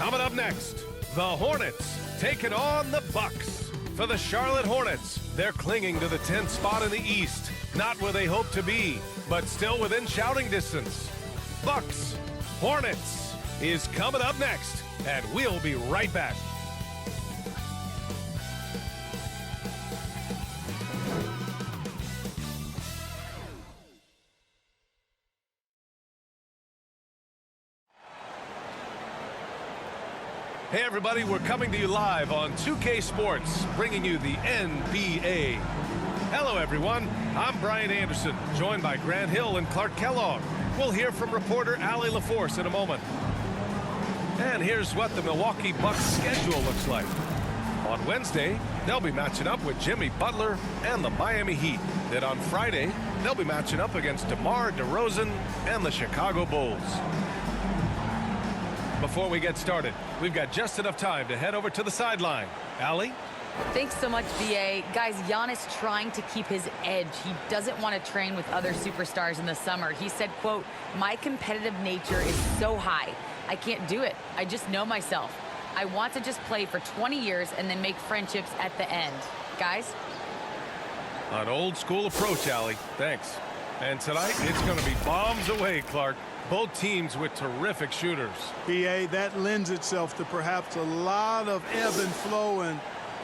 Coming up next, the Hornets taking on the Bucks. For the Charlotte Hornets, they're clinging to the 10th spot in the East. Not where they hope to be, but still within shouting distance. Bucks, Hornets is coming up next, and we'll be right back. Hey everybody, we're coming to you live on 2K Sports, bringing you the NBA. Hello everyone, I'm Brian Anderson, joined by Grant Hill and Clark Kellogg. We'll hear from reporter Allie LaForce in a moment. And here's what the Milwaukee Bucks schedule looks like. On Wednesday, they'll be matching up with Jimmy Butler and the Miami Heat. Then on Friday, they'll be matching up against DeMar DeRozan and the Chicago Bulls. Before we get started, we've got just enough time to head over to the sideline. Allie? Thanks so much, BA. Guys, Giannis trying to keep his edge. He doesn't want to train with other superstars in the summer. He said, quote, "My competitive nature is so high. I can't do it. I just know myself. I want to just play for 20 years and then make friendships at the end." Guys? An old school approach, Allie. Thanks. And tonight, it's going to be bombs away, Clark. Both teams with terrific shooters. BA, that lends itself to perhaps a lot of ebb and flow and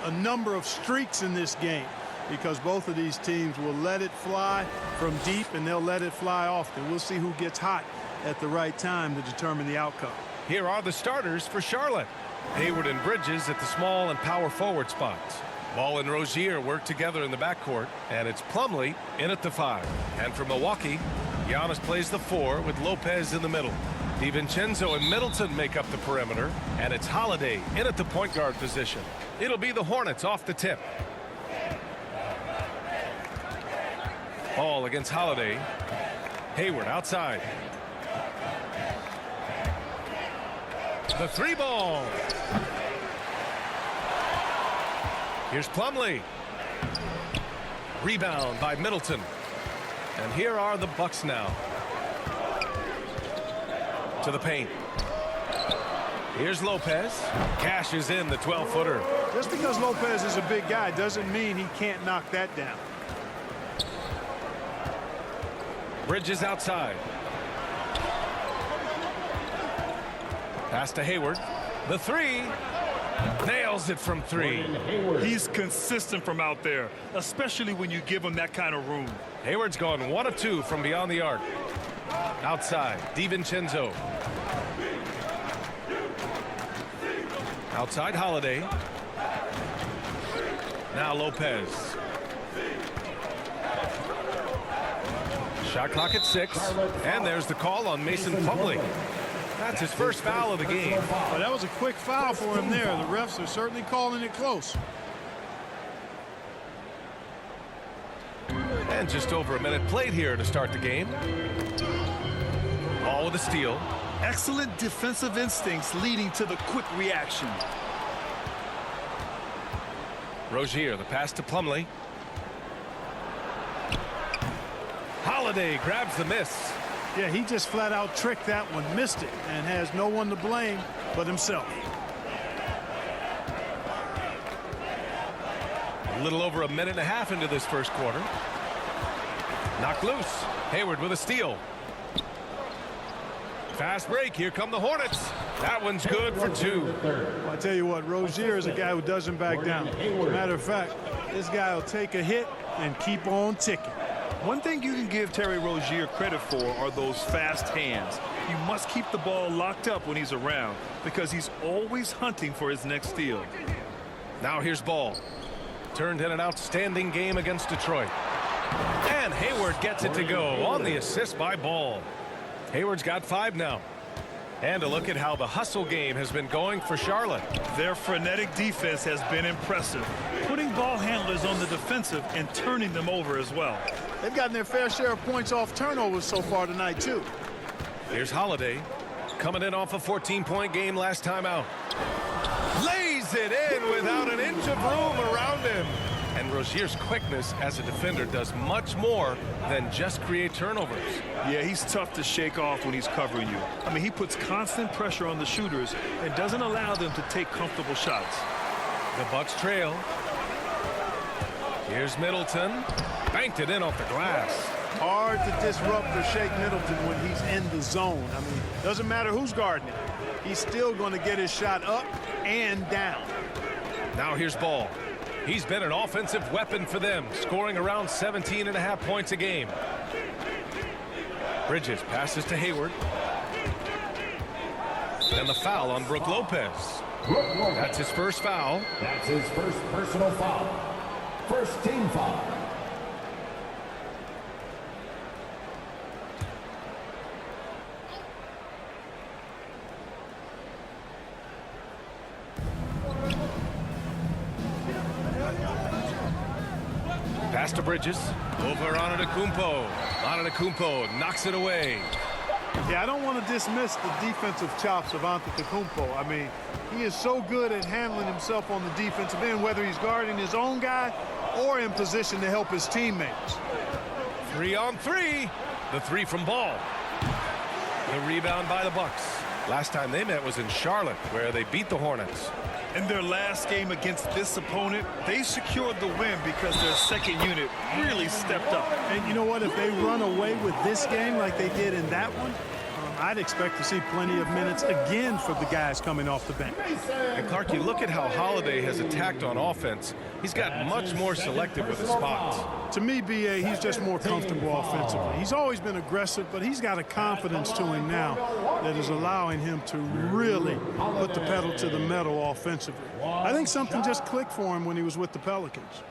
a number of streaks in this game, because both of these teams will let it fly from deep and they'll let it fly often. We'll see who gets hot at the right time to determine the outcome. Here are the starters for Charlotte. Hayward and Bridges at the small and power forward spots. Ball and Rozier work together in the backcourt, and it's Plumlee in at the 5. And for Milwaukee, Giannis plays the 4 with Lopez in the middle. DiVincenzo and Middleton make up the perimeter, and it's Holiday in at the point guard position. It'll be the Hornets off the tip. Ball against Holiday. Hayward outside. The 3 ball. Here's Plumlee. Rebound by Middleton. And here are the Bucks now. To the paint. Here's Lopez. Cashes in the 12-footer. Just because Lopez is a big guy doesn't mean he can't knock that down. Bridges outside. Pass to Hayward. The 3. Nails it from 3. He's consistent from out there, especially when you give him that kind of room. Hayward's gone 1 of 2 from beyond the arc. Outside, DiVincenzo. Outside, Holiday. Now Lopez. Shot clock at 6. And there's the call on Mason Plumlee. That's his first foul of the game. Well, that was a quick foul for him there. The refs are certainly calling it close. And just over a minute played here to start the game. Ball with a steal. Excellent defensive instincts leading to the quick reaction. Rozier, the pass to Plumlee. Holiday grabs the miss. Yeah, he just flat out tricked that one, missed it, and has no one to blame but himself. A little over a minute and a half into this first quarter. Knocked loose. Hayward with a steal. Fast break. Here come the Hornets. That one's good for 2. Well, I tell you what, Rozier is a guy who doesn't back down. As a matter of fact, this guy will take a hit and keep on ticking. One thing you can give Terry Rozier credit for are those fast hands. You must keep the ball locked up when he's around because he's always hunting for his next steal. Now here's Ball. Turned in an outstanding game against Detroit. And Hayward gets it to go on the assist by Ball. Hayward's got 5 now. And a look at how the hustle game has been going for Charlotte. Their frenetic defense has been impressive, putting ball handlers on the defensive and turning them over as well. They've gotten their fair share of points off turnovers so far tonight, too. Here's Holiday, coming in off a 14-point game last time out. Lays it in without an inch of room around him. And And Rozier's quickness as a defender does much more than just create turnovers. Yeah, he's tough to shake off when he's covering you. I mean, he puts constant pressure on the shooters and doesn't allow them to take comfortable shots. The Bucks trail. Here's Middleton. Banked it in off the glass. Hard to disrupt or shake Middleton when he's in the zone. I mean, doesn't matter who's guarding him. He's still going to get his shot up and down. Now here's Ball. He's been an offensive weapon for them, scoring around 17.5 points a game. Bridges passes to Hayward. And the foul on Brook Lopez. That's his first foul. That's his first personal foul. First team foul. Pass to Bridges. Over on Antetokounmpo. Antetokounmpo knocks it away. Yeah, I don't want to dismiss the defensive chops of Antetokounmpo. I mean, he is so good at handling himself on the defensive end, whether he's guarding his own guy or in position to help his teammates. 3 on 3. The three from Ball. The rebound by the Bucks. Last time they met was in Charlotte, where they beat the Hornets. In their last game against this opponent, they secured the win because their second unit really stepped up. And you know what? If they run away with this game like they did in that one, I'd expect to see plenty of minutes again for the guys coming off the bench. And Clark, you look at how Holiday has attacked on offense. He's got much more selective with his spots. To me, B.A., he's just more comfortable offensively. He's always been aggressive, but he's got a confidence to him now that is allowing him to really put the pedal to the metal offensively. I think something just clicked for him when he was with the Pelicans.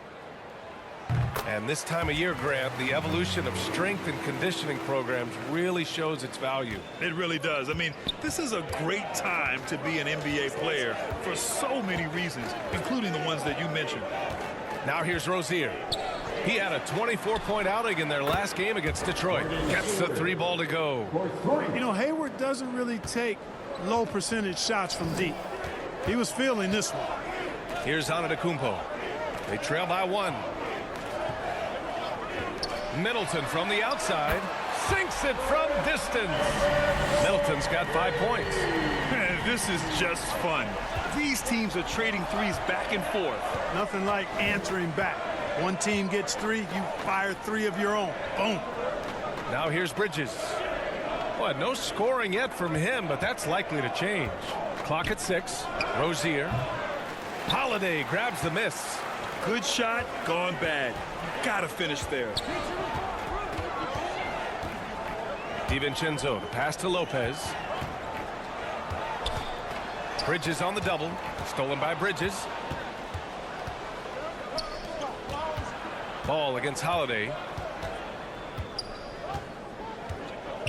And this time of year, Grant, the evolution of strength and conditioning programs really shows its value. It really does. I mean, this is a great time to be an NBA player for so many reasons, including the ones that you mentioned. Now here's Rozier. He had a 24-point outing in their last game against Detroit. Gets the 3 ball to go. You know, Hayward doesn't really take low percentage shots from deep. He was feeling this one. Here's Antetokounmpo. They trail by 1. Middleton from the outside sinks it from distance. Middleton's got 5 points. This is just fun. These teams are trading threes back and forth. Nothing like answering back. One team gets 3, you fire 3 of your own. Boom. Now here's Bridges. Well, no scoring yet from him, but that's likely to change. Clock at 6. Rozier. Holiday grabs the miss. Good shot, gone bad. Gotta finish there. DiVincenzo, the pass to Lopez. Bridges on the double. Stolen by Bridges. Ball against Holiday.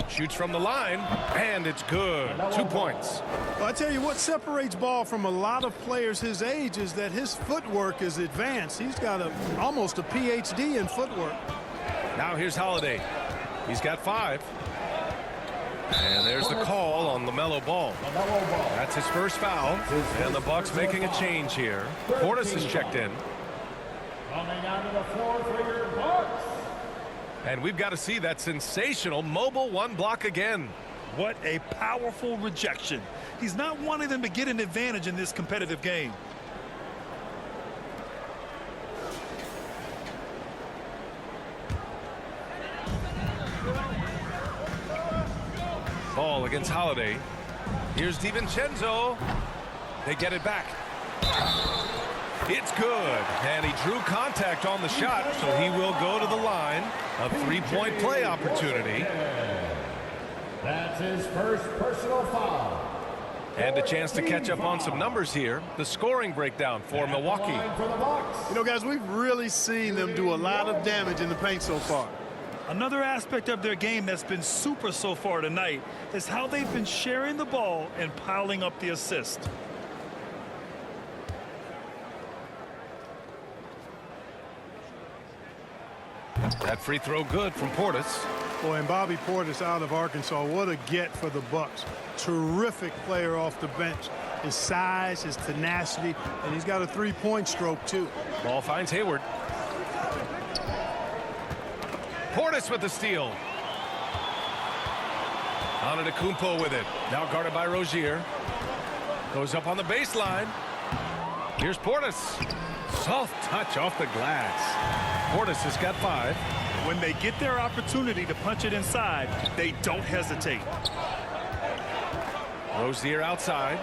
Shoots from the line, and it's good. 2 points. Well, I tell you what separates Ball from a lot of players his age is that his footwork is advanced. He's got almost a PhD in footwork. Now here's Holiday. He's got 5. And there's the call on LaMelo Ball. That's his first foul. And the Bucks making a change here. Portis is checked in. Coming onto the floor for your Bucks. And we've got to see that sensational mobile 1 block again. What a powerful rejection. He's not wanting them to get an advantage in this competitive game. Ball against Holiday. Here's DiVincenzo. They get it back. It's good. And he drew contact on the shot, so he will go to the line. A 3-point play opportunity. That's his first personal foul. And a chance to catch up on some numbers here. The scoring breakdown for Milwaukee. You know, guys, we've really seen them do a lot of damage in the paint so far. Another aspect of their game that's been super so far tonight is how they've been sharing the ball and piling up the assist. That free throw good from Portis. Boy, and Bobby Portis out of Arkansas, what a get for the Bucks. Terrific player off the bench. His size, his tenacity, and he's got a 3-point stroke, too. Ball finds Hayward. Portis with the steal. Antetokounmpo with it. Now guarded by Rozier. Goes up on the baseline. Here's Portis. Soft touch off the glass. Portis has got 5. When they get their opportunity to punch it inside, they don't hesitate. Rozier outside.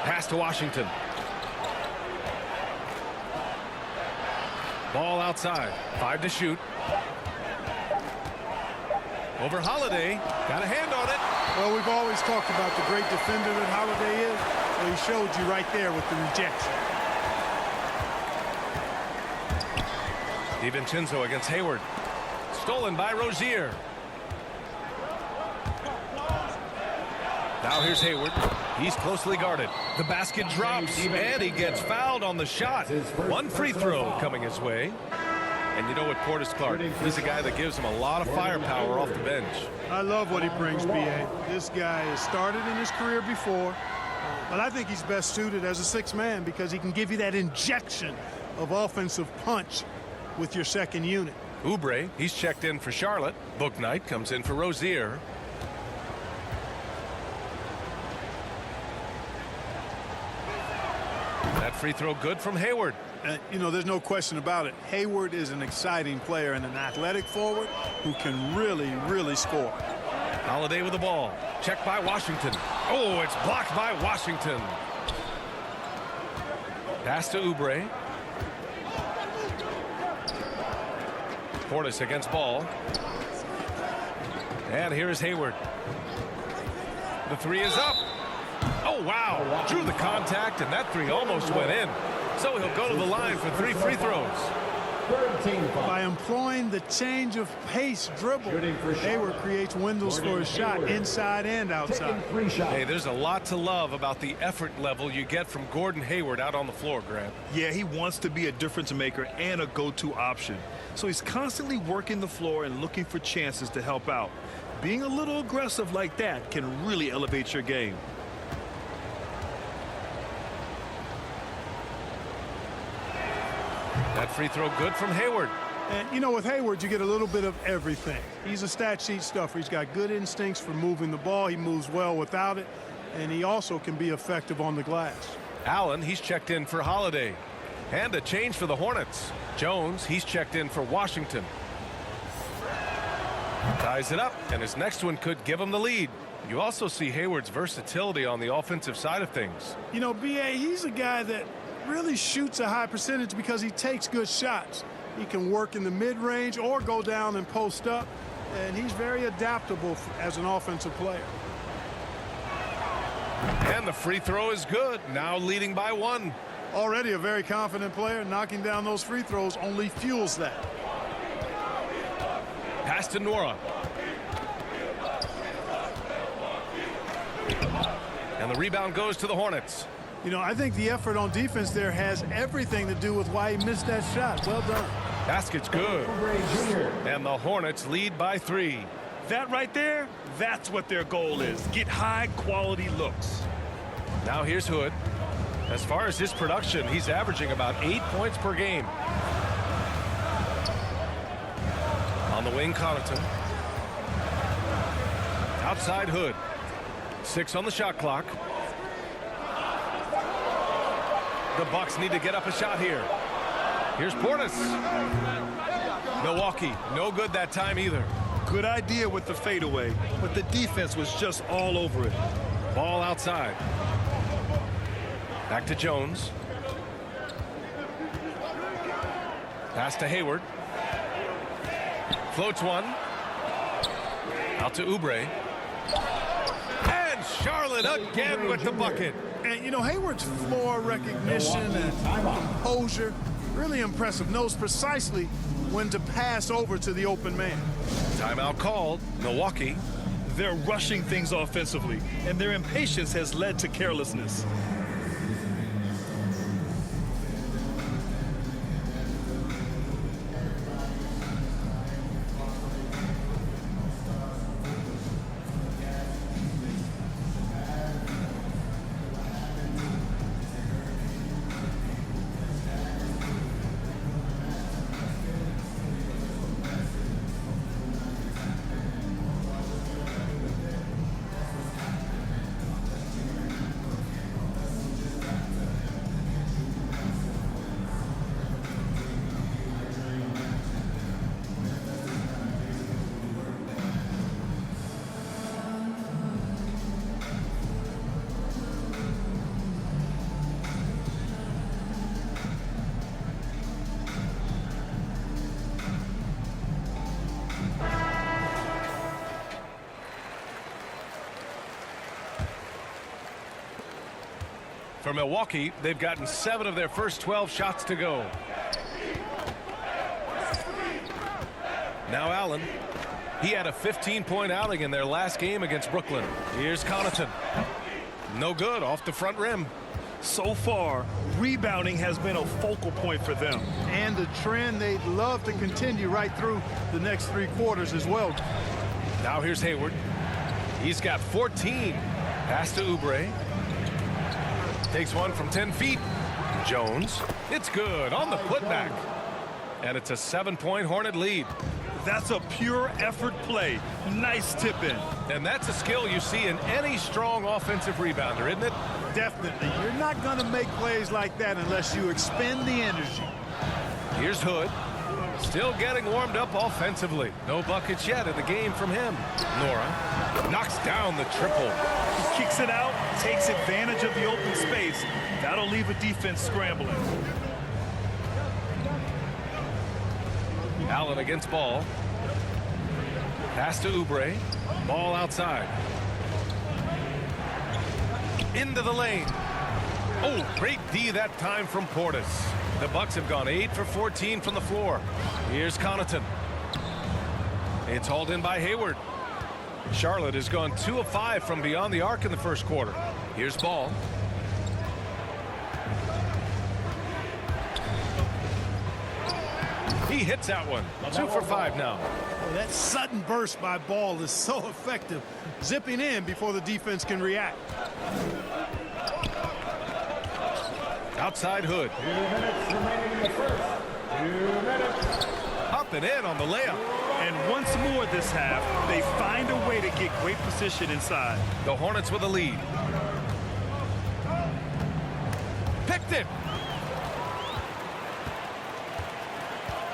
Pass to Washington. Ball outside. 5 to shoot. Over Holiday. Got a hand on it. Well, we've always talked about the great defender that Holiday is. Well, he showed you right there with the rejection. DiVincenzo against Hayward. Stolen by Rozier. Now here's Hayward. He's closely guarded. The basket drops, and he gets fouled on the shot. One free throw coming his way. And you know what, Portis, Clark, he's a guy that gives him a lot of firepower off the bench. I love what he brings, B.A. This guy has started in his career before, but I think he's best suited as a sixth man because he can give you that injection of offensive punch with your second unit. Oubre, he's checked in for Charlotte. Bouknight comes in for Rozier. That free throw good from Hayward. You know, there's no question about it. Hayward is an exciting player and an athletic forward who can really score. Holiday with the ball. Checked by Washington. Oh, it's blocked by Washington. Pass to Oubre. Portis against ball. And here is Hayward. The three is up. Oh, wow. Drew the contact, and that three almost went in. So he'll go to the line for 3 free throws. By employing the change of pace dribble, Hayward creates windows for his shot inside and outside. Hey, there's a lot to love about the effort level you get from Gordon Hayward out on the floor, Grant. Yeah, he wants to be a difference maker and a go-to option. So he's constantly working the floor and looking for chances to help out. Being a little aggressive like that can really elevate your game. That free throw good from Hayward. And, you know, with Hayward, you get a little bit of everything. He's a stat sheet stuffer. He's got good instincts for moving the ball. He moves well without it. And he also can be effective on the glass. Allen, he's checked in for Holiday. And a change for the Hornets. Jones, he's checked in for Washington. Ties it up, and his next one could give him the lead. You also see Hayward's versatility on the offensive side of things. You know, B.A., he's a guy that really shoots a high percentage because he takes good shots. He can work in the mid-range or go down and post up, and he's very adaptable as an offensive player. And the free throw is good, now leading by 1. Already a very confident player. Knocking down those free throws only fuels that. Pass to Nora. And the rebound goes to the Hornets. You know, I think the effort on defense there has everything to do with why he missed that shot. Well done. Basket's good. And the Hornets lead by 3. That right there, that's what their goal is. Get high-quality looks. Now here's Hood. As far as his production, he's averaging about 8 points per game. On the wing, Connaughton. Outside Hood. 6 on the shot clock. The Bucks need to get up a shot here. Here's Portis. Milwaukee, no good that time either. Good idea with the fadeaway, but the defense was just all over it. Ball outside. Back to Jones. Pass to Hayward. Floats one. Out to Oubre. And Charlotte again with the bucket. And, you know, Hayward's floor recognition and composure, really impressive. Knows precisely when to pass over to the open man. Timeout called. Milwaukee. They're rushing things offensively, and their impatience has led to carelessness. For Milwaukee, they've gotten 7 of their first 12 shots to go. Now Allen. He had a 15-point outing in their last game against Brooklyn. Here's Connaughton. No good off the front rim. So far, rebounding has been a focal point for them. And the trend they'd love to continue right through the next 3 quarters as well. Now here's Hayward. He's got 14. Pass to Oubre. Takes one from 10 feet. Jones. It's good on the putback. And it's a 7-point Hornet lead. That's a pure effort play. Nice tip in. And that's a skill you see in any strong offensive rebounder, isn't it? Definitely. You're not going to make plays like that unless you expend the energy. Here's Hood. Still getting warmed up offensively. No buckets yet in the game from him. Nora knocks down the triple. He kicks it out, takes advantage of the open space. That'll leave a defense scrambling. Allen against Ball. Pass to Oubre. Ball outside. Into the lane. Oh, great D that time from Portis. The Bucks have gone 8 for 14 from the floor. Here's Connaughton. It's hauled in by Hayward. Charlotte has gone 2 of 5 from beyond the arc in the first quarter. Here's Ball. He hits that one. 2 for 5 now. Well, that sudden burst by Ball is so effective, zipping in before the defense can react. Outside Hood. 2 minutes remaining in the first. 2 minutes. Up and in on the layup. And once more this half, they find a way to get great position inside. The Hornets with a lead. Picked it.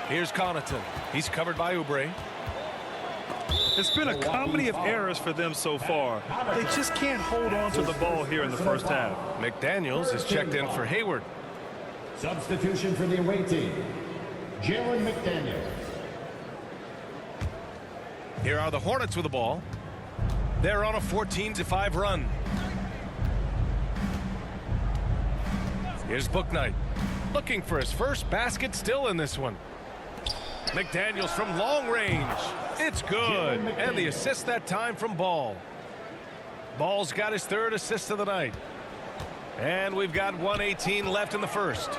Here's Connaughton. He's covered by Oubre. It's been a comedy of errors for them so far. They just can't hold on to the ball here in the first half. McDaniels is checked in for Hayward. Substitution for the away team, Jalen McDaniels. Here are the Hornets with the ball. They're on a 14-5 run. Here's Bouknight. Looking for his first basket still in this one. McDaniels from long range. It's good. And the assist that time from Ball. Ball's got his 3rd assist of the night. And we've got 1:18 left in the first.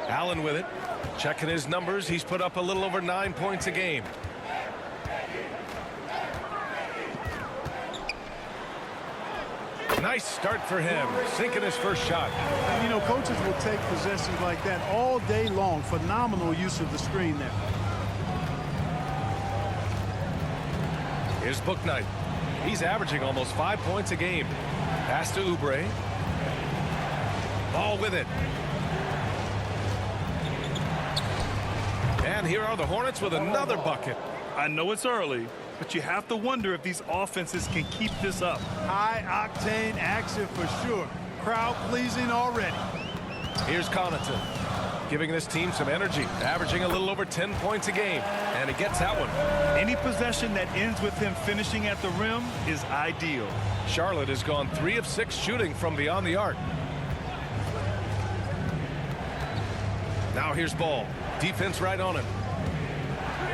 Allen with it. Checking his numbers. He's put up a little over 9 points a game. Nice start for him. Sinking his first shot. And, you know, coaches will take possessions like that all day long. Phenomenal use of the screen there. Here's Bouknight. He's averaging almost 5 points a game. Pass to Oubre. Ball with it. And here are the Hornets with another bucket. I know it's early, but you have to wonder if these offenses can keep this up. High-octane action for sure. Crowd pleasing already. Here's Connaughton, giving this team some energy, averaging a little over 10 points a game. And he gets that one. Any possession that ends with him finishing at the rim is ideal. Charlotte has gone 3 of 6 shooting from beyond the arc. Now here's Ball. Defense right on him.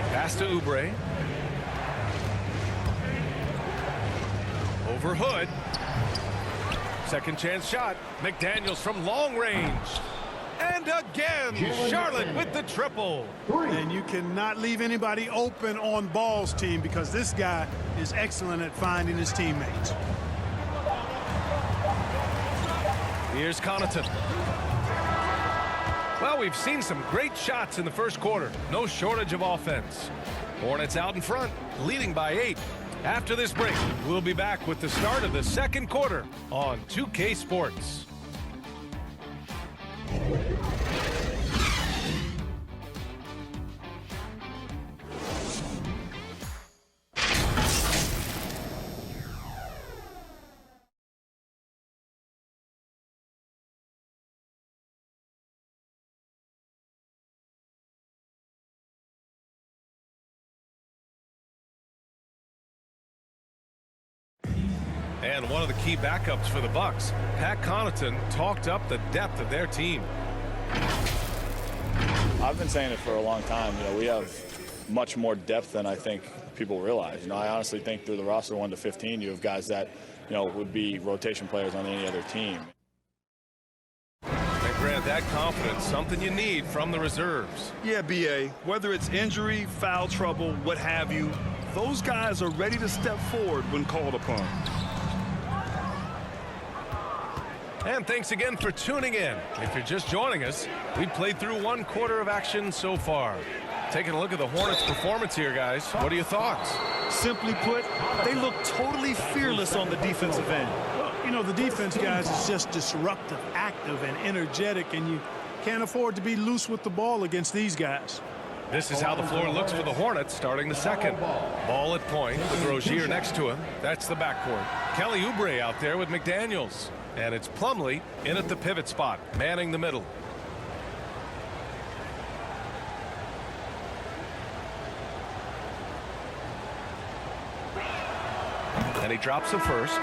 Pass to Oubre. Over Hood. Second chance shot. McDaniels from long range. And again, Charlotte with the triple. And you cannot leave anybody open on Ball's team because this guy is excellent at finding his teammates. Here's Connaughton. Well, we've seen some great shots in the first quarter. No shortage of offense. Hornets out in front, leading by 8. After this break, we'll be back with the start of the second quarter on 2K Sports. And one of the key backups for the Bucks, Pat Connaughton, talked up the depth of their team. I've been saying it for a long time. We have much more depth than I think people realize. I honestly think through the roster 1 to 15, you have guys that, would be rotation players on any other team. And Grant, that confidence, something you need from the reserves. Yeah, B.A., whether it's injury, foul trouble, what have you, those guys are ready to step forward when called upon. And thanks again for tuning in. If you're just joining us, we played through 1 quarter of action so far. Taking a look at the Hornets' performance here, guys. What are your thoughts? Simply put, they look totally fearless on the defensive end. Well, the defense, guys, is just disruptive, active, and energetic, and you can't afford to be loose with the ball against these guys. This is how the floor looks for the Hornets starting the second. Ball at point with Rozier next to him. That's the backcourt. Kelly Oubre out there with McDaniels. And it's Plumlee in at the pivot spot, manning the middle. And he drops the first.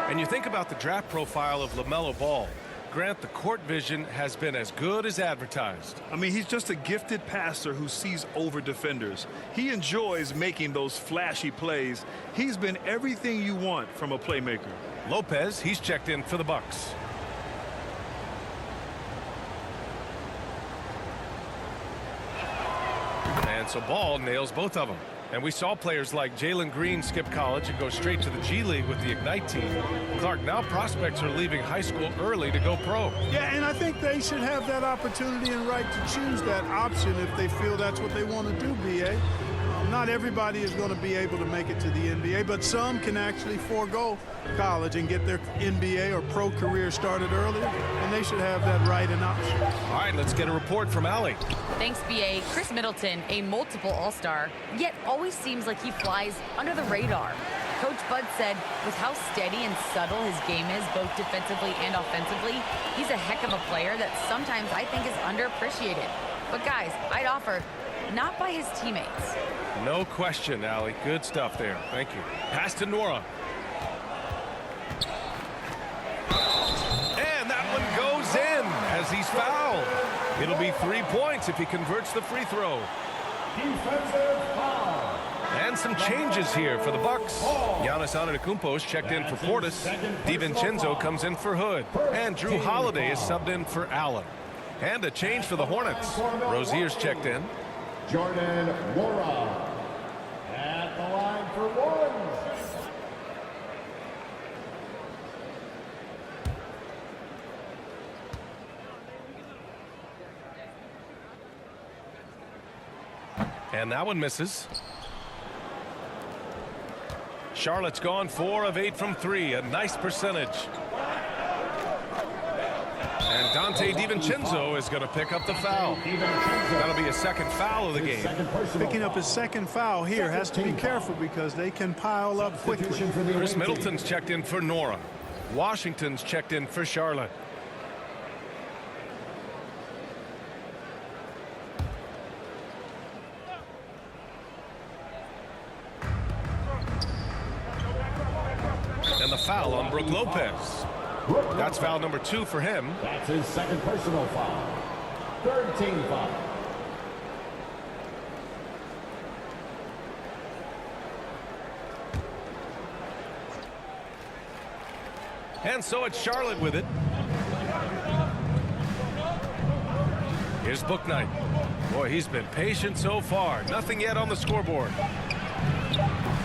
And you think about the draft profile of LaMelo Ball. Grant, the court vision has been as good as advertised. I mean, he's just a gifted passer who sees over defenders. He enjoys making those flashy plays. He's been everything you want from a playmaker. Lopez, he's checked in for the Bucks. And so Ball nails both of them. And we saw players like Jalen Green skip college and go straight to the G League with the Ignite team. Clark, now prospects are leaving high school early to go pro. Yeah, and I think they should have that opportunity and right to choose that option if they feel that's what they want to do, B.A. Not everybody is going to be able to make it to the NBA, but some can actually forego college and get their NBA or pro career started earlier, and they should have that right and option. All right, let's get a report from Allie. Thanks, B.A. Chris Middleton, a multiple All-Star, yet always seems like he flies under the radar. Coach Bud said with how steady and subtle his game is, both defensively and offensively, he's a heck of a player that sometimes I think is underappreciated. But guys, I'd offer not by his teammates. No question, Allie. Good stuff there. Thank you. Pass to Nora. And that one goes in as he's fouled. It'll be 3 points if he converts the free throw. Defensive foul. And some changes here for the Bucks. Giannis Antetokounmpo is checked in for Portis. DiVincenzo comes in for Hood. And Drew Holiday is subbed in for Allen. And a change for the Hornets. Rozier's checked in. Jordan Mora at the line for one. And that one misses. Charlotte's gone 4 of 8 from 3. A nice percentage. And Dante DiVincenzo is going to pick up the foul. That'll be a second foul of the game. Picking up his second foul here, has to be careful because they can pile up quickly. Chris Middleton's checked in for Nora. Washington's checked in for Charlotte. And the foul on Brook Lopez. That's foul number 2 for him. That's his second personal foul. Third team foul. And so it's Charlotte with it. Here's Bouknight. Boy, he's been patient so far. Nothing yet on the scoreboard.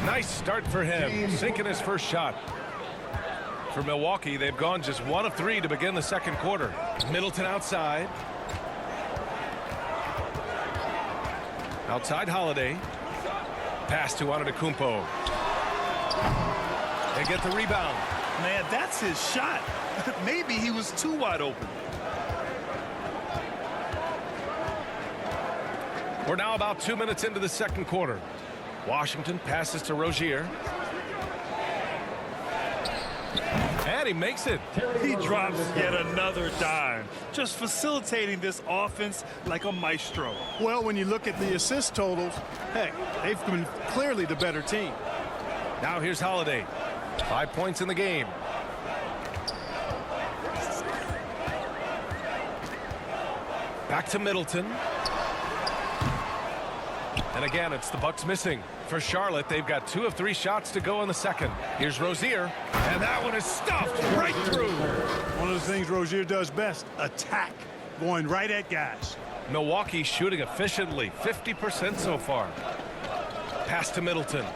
Nice start for him, sinking his first shot. For Milwaukee, they've gone just 1 of 3 to begin the second quarter. Middleton outside. Outside Holiday. Pass to Antetokounmpo. They get the rebound. Man, that's his shot. Maybe he was too wide open. We're now about 2 minutes into the second quarter. Washington passes to Rozier. And he makes it. He drops yet another dime, just facilitating this offense like a maestro. Well, when you look at the assist totals, heck, they've been clearly the better team. Now here's Holiday. 5 points in the game. Back to Middleton. And again, it's the Bucks missing. For Charlotte, they've got 2 of 3 shots to go in the second. Here's Rozier, and that one is stuffed right through. One of the things Rozier does best, attack, going right at guys. Milwaukee shooting efficiently, 50% so far. Pass to Middleton.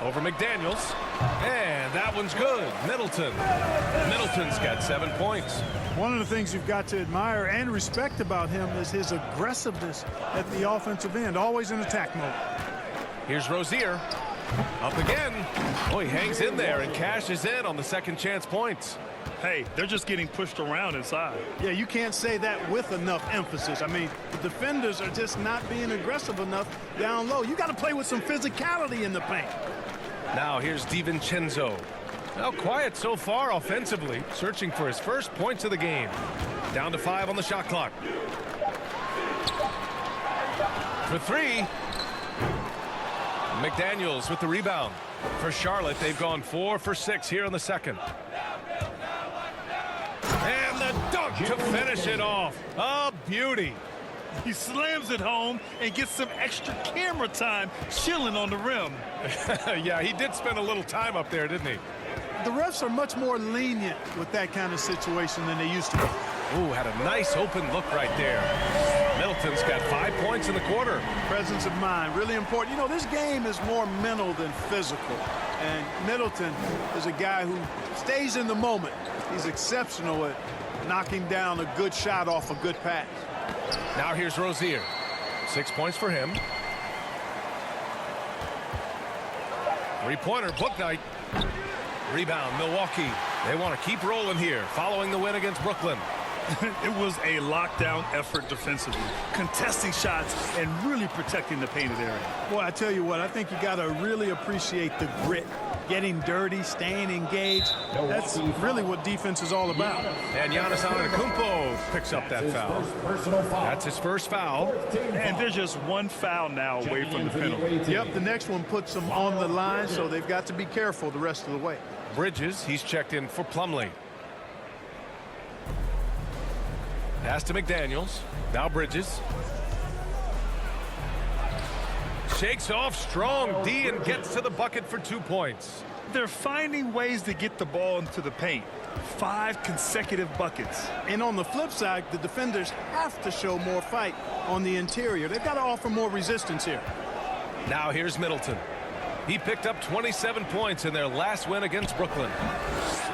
Over McDaniels, and that one's good. Middleton's got 7 points. One of the things you've got to admire and respect about him is his aggressiveness at the offensive end, always in attack mode. Here's Rozier, up again. Oh, he hangs in there and cashes in on the second chance points. Hey, they're just getting pushed around inside. Yeah, you can't say that with enough emphasis. I mean, the defenders are just not being aggressive enough down low. You got to play with some physicality in the paint. Now here's DiVincenzo. Now quiet so far offensively, searching for his first points of the game. Down to 5 on the shot clock. For 3. McDaniels with the rebound. For Charlotte, they've gone 4 for 6 here in the second. And the dunk to finish it off. A beauty. He slams it home and gets some extra camera time chilling on the rim. Yeah, he did spend a little time up there, didn't he? The refs are much more lenient with that kind of situation than they used to be. Ooh, had a nice open look right there. Middleton's got 5 points in the quarter. Presence of mind, really important. You know, this game is more mental than physical. And Middleton is a guy who stays in the moment. He's exceptional at knocking down a good shot off a good pass. Now here's Rozier. 6 points for him. 3-pointer, book night. Rebound, Milwaukee. They want to keep rolling here, following the win against Brooklyn. It was a lockdown effort defensively, contesting shots and really protecting the painted area. Boy, I tell you what, I think you got to really appreciate the grit. Getting dirty, staying engaged. That's really what defense is all about. And Giannis Antetokounmpo picks up that foul. That's his first foul. And there's just one foul now away from the penalty. Yep, the next one puts them on the line, so they've got to be careful the rest of the way. Bridges, he's checked in for Plumlee. Pass to McDaniels. Now Bridges. Shakes off strong D and gets to the bucket for 2 points. They're finding ways to get the ball into the paint. 5 consecutive buckets. And on the flip side, the defenders have to show more fight on the interior. They've got to offer more resistance here. Now here's Middleton. He picked up 27 points in their last win against Brooklyn.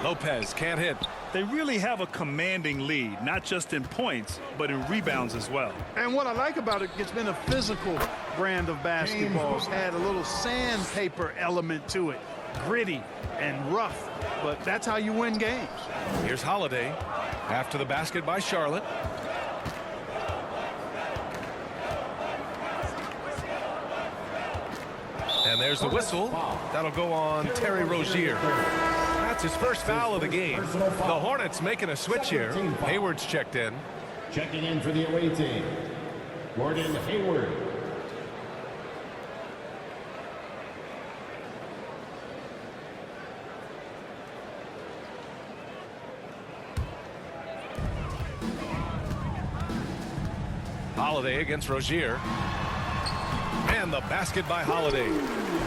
Lopez can't hit. They really have a commanding lead, not just in points, but in rebounds as well. And what I like about it, it's been a physical brand of basketball. It's had a little sandpaper element to it. Gritty and rough, but that's how you win games. Here's Holiday after the basket by Charlotte. And there's the whistle. That'll go on Terry Rozier. That's his first foul of the game. The Hornets making a switch here. Hayward's checked in. Checking in for the away team, Gordon Hayward. Holiday against Rozier. And the basket by Holiday.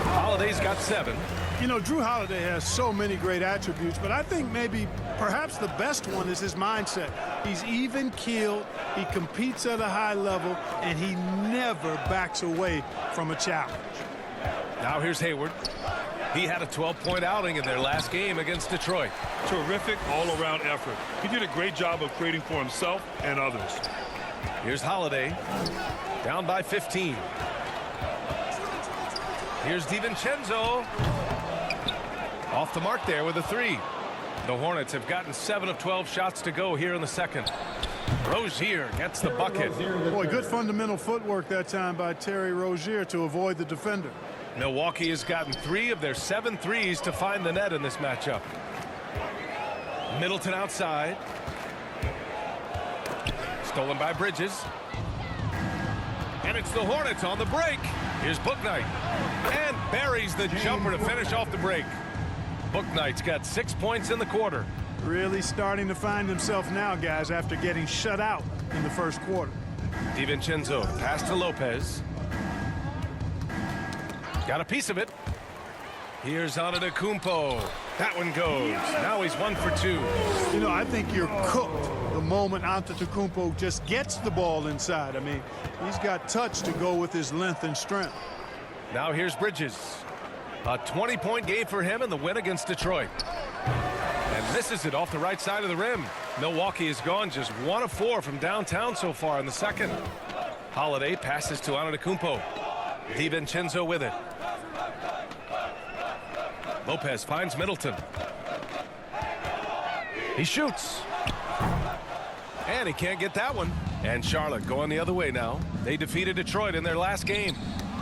Holiday's got 7. You know, Drew Holiday has so many great attributes, but I think maybe perhaps the best one is his mindset. He's even-keeled, he competes at a high level, and he never backs away from a challenge. Now here's Hayward. He had a 12-point outing in their last game against Detroit. Terrific all-around effort. He did a great job of creating for himself and others. Here's Holiday. Down by 15. Here's DiVincenzo. Off the mark there with a 3. The Hornets have gotten 7 of 12 shots to go here in the second. Rozier gets the bucket. Boy, good fundamental footwork that time by Terry Rozier to avoid the defender. Milwaukee has gotten 3 of their 7 threes to find the net in this matchup. Middleton outside. Stolen by Bridges. And it's the Hornets on the break. Here's Bouknight. And buries the jumper to finish off the break. Bouknight's got 6 points in the quarter. Really starting to find himself now, guys, after getting shut out in the first quarter. DiVincenzo, pass to Lopez. Got a piece of it. Here's Antetokounmpo. That one goes. Now he's 1 for 2. You know, I think you're cooked the moment Antetokounmpo just gets the ball inside. I mean, he's got touch to go with his length and strength. Now here's Bridges. A 20-point game for him in the win against Detroit. And misses it off the right side of the rim. Milwaukee has gone just 1 of 4 from downtown so far in the second. Holiday passes to Antetokounmpo. DiVincenzo with it. Lopez finds Middleton. He shoots. And he can't get that one. And Charlotte going the other way now. They defeated Detroit in their last game.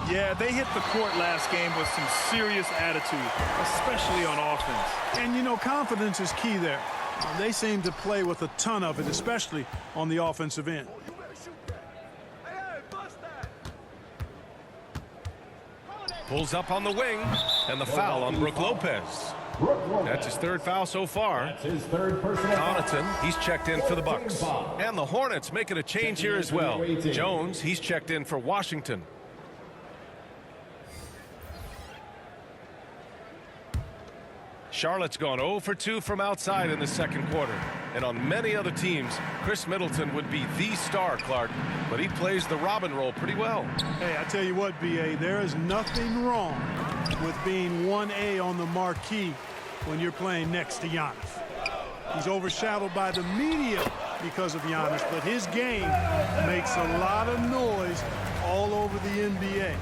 Yeah, they hit the court last game with some serious attitude, especially on offense. And, you know, confidence is key there. They seem to play with a ton of it, especially on the offensive end. Pulls up on the wing, and the foul on Brook Lopez. That's his 3rd foul so far. That's his 3rd personal foul. Connaughton, he's checked in for the Bucks. And the Hornets making a change here as well. Jones, he's checked in for Washington. Charlotte's gone 0 for 2 from outside in the second quarter. And on many other teams, Chris Middleton would be the star, Clark, but he plays the Robin role pretty well. Hey, I tell you what, B.A., there is nothing wrong with being 1A on the marquee when you're playing next to Giannis. He's overshadowed by the media because of Giannis, but his game makes a lot of noise all over the NBA.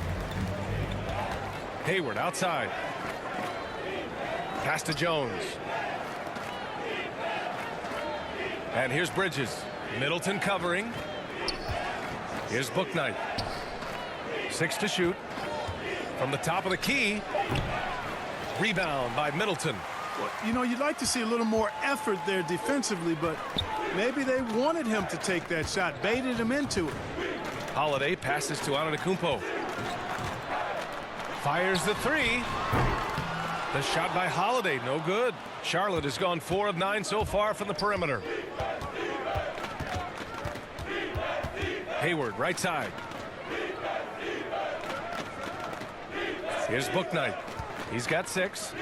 Hayward outside. Pass to Jones. And here's Bridges. Middleton covering. Here's Bouknight. 6 to shoot. From the top of the key. Rebound by Middleton. Well, you know, you'd like to see a little more effort there defensively, but maybe they wanted him to take that shot, baited him into it. Holiday passes to Antetokounmpo. Fires the 3. The shot by Holiday, no good. Charlotte has gone 4 of 9 so far from the perimeter. Hayward, right side. Here's Bouknight. He's got 6.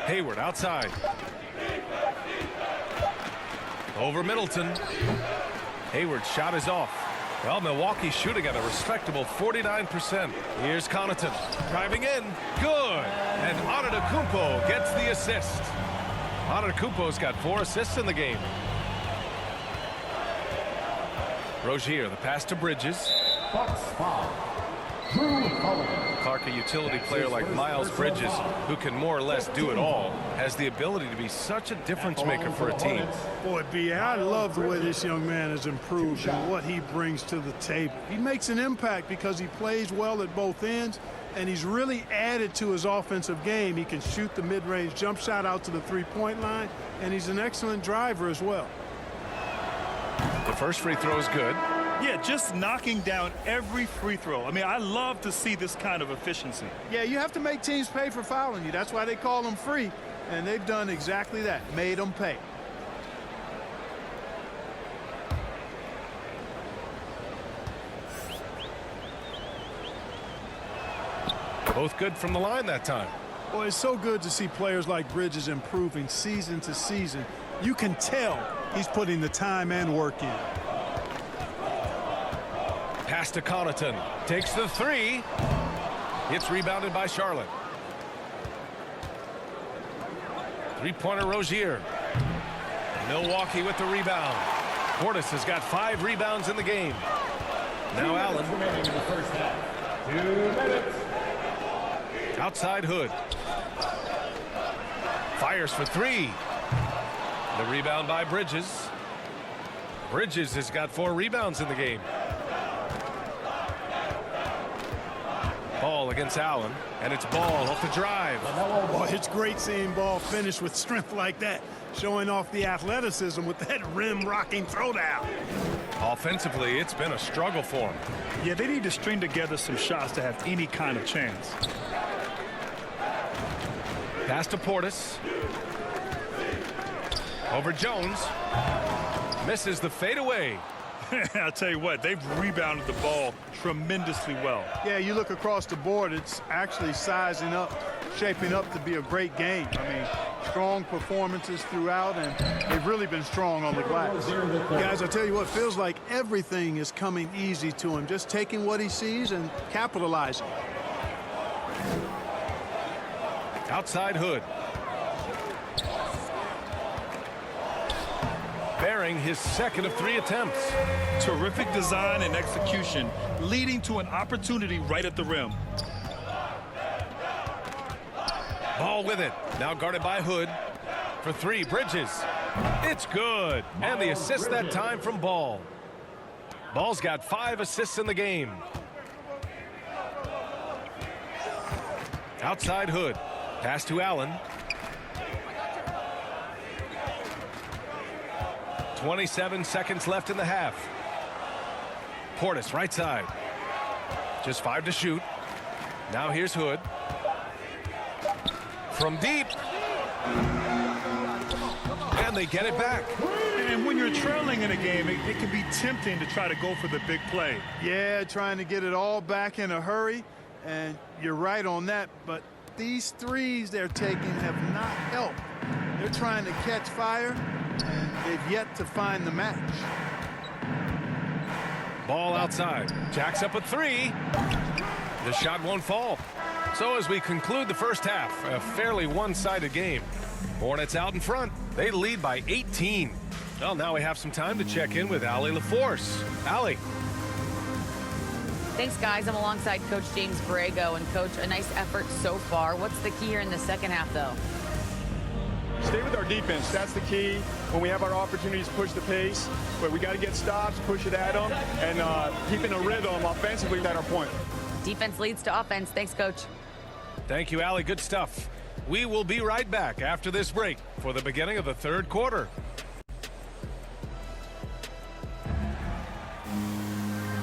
Hayward outside. Over Middleton. Hayward's shot is off. Well, Milwaukee shooting at a respectable 49%. Here's Connaughton driving in. Good. And Antetokounmpo gets the assist. Antetokounmpo's got 4 assists in the game. Rozier, the pass to Bridges. Bucks foul. Drew Holiday. Clark, a utility player like Miles Bridges, who can more or less do it all, has the ability to be such a difference maker for a team. Boy, B.A., I love the way this young man has improved and what he brings to the table. He makes an impact because he plays well at both ends, and he's really added to his offensive game. He can shoot the mid-range jump shot out to the three-point line, and he's an excellent driver as well. The first free throw is good. Yeah, just knocking down every free throw. I mean, I love to see this kind of efficiency. Yeah, you have to make teams pay for fouling you. That's why they call them free, and they've done exactly that, made them pay. Both good from the line that time. Boy, it's so good to see players like Bridges improving season to season. You can tell he's putting the time and work in. Pass to Connaughton. Takes the 3. It's rebounded by Charlotte. Three-pointer Rozier. Milwaukee with the rebound. Portis has got 5 rebounds in the game. Now Allen. Remaining in the first half. 2 minutes. Outside Hood. Fires for 3. The rebound by Bridges. Bridges has got 4 rebounds in the game. Ball against Allen, and it's Ball off the drive. Boy, it's great seeing Ball finish with strength like that, showing off the athleticism with that rim-rocking throwdown. Offensively, it's been a struggle for him. Yeah, they need to string together some shots to have any kind of chance. Pass to Portis. Over Jones. Misses the fadeaway. I'll tell you what, they've rebounded the ball tremendously well. Yeah, you look across the board, it's actually sizing up, shaping up to be a great game. I mean, strong performances throughout, and they've really been strong on the glass. Guys, I tell you what, feels like everything is coming easy to him, just taking what he sees and capitalizing. Outside Hood. Bearing his second of 3 attempts. Terrific design and execution, leading to an opportunity right at the rim. Ball with it. Now guarded by Hood. For 3, Bridges. It's good. And the assist that time from Ball. Ball's got 5 assists in the game. Outside Hood. Pass to Allen. 27 seconds left in the half. Portis right side. Just 5 to shoot. Now here's Hood. From deep. And they get it back. And when you're trailing in a game, it can be tempting to try to go for the big play. Yeah, trying to get it all back in a hurry, and you're right on that, but these threes they're taking have not helped. They're trying to catch fire, and they've yet to find the match. Ball outside. Jacks up a 3. The shot won't fall. So as we conclude the first half, a fairly one-sided game. Hornets out in front. They lead by 18. Well, now we have some time to check in with Allie LaForce. Allie. Thanks, guys. I'm alongside Coach James Borrego. And, Coach, a nice effort so far. What's the key here in the second half, though? Stay with our defense. That's the key. When we have our opportunities, push the pace. But we got to get stops, push it at them, and keeping a rhythm offensively at our point. Defense leads to offense. Thanks, Coach. Thank you, Allie. Good stuff. We will be right back after this break for the beginning of the third quarter.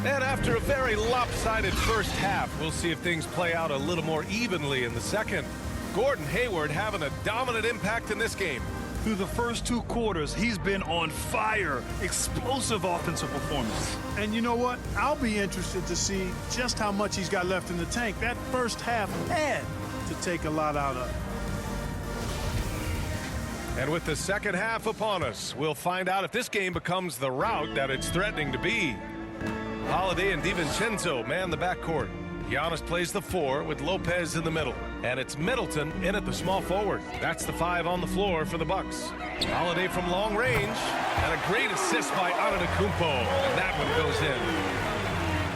And after a very lopsided first half, we'll see if things play out a little more evenly in the second. Gordon Hayward having a dominant impact in this game. Through the first 2 quarters, he's been on fire. Explosive offensive performance. And you know what? I'll be interested to see just how much he's got left in the tank. That first half had to take a lot out of it. And with the second half upon us, we'll find out if this game becomes the rout that it's threatening to be. Holiday and DiVincenzo man the backcourt. Giannis plays the 4 with Lopez in the middle. And it's Middleton in at the small forward. That's the 5 on the floor for the Bucks. Holiday from long range. And a great assist by Antetokounmpo. And that one goes in.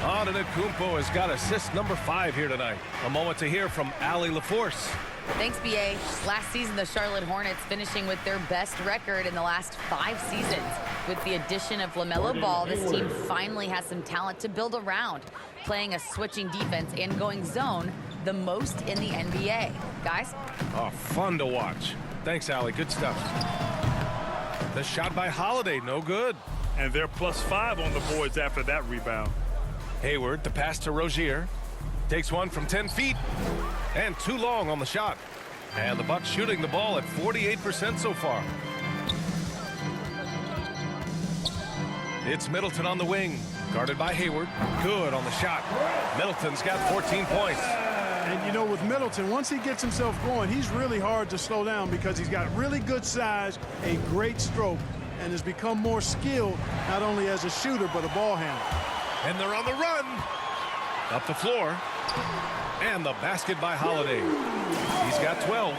Antetokounmpo has got assist number 5 here tonight. A moment to hear from Allie LaForce. Thanks, B.A. Last season, the Charlotte Hornets finishing with their best record in the last 5 seasons. With the addition of LaMelo Ball, this team finally has some talent to build around, playing a switching defense and going zone the most in the NBA. Guys? Oh, fun to watch. Thanks, Allie. Good stuff. The shot by Holiday, no good. And they're +5 on the boards after that rebound. Hayward, the pass to Rozier. Takes one from 10 feet. And too long on the shot. And the Bucks shooting the ball at 48% so far. It's Middleton on the wing. Guarded by Hayward. Good on the shot. Middleton's got 14 points. And, you know, with Middleton, once he gets himself going, he's really hard to slow down because he's got really good size, a great stroke, and has become more skilled, not only as a shooter, but a ball handler. And they're on the run. Up the floor. And the basket by Holiday. He's got 12.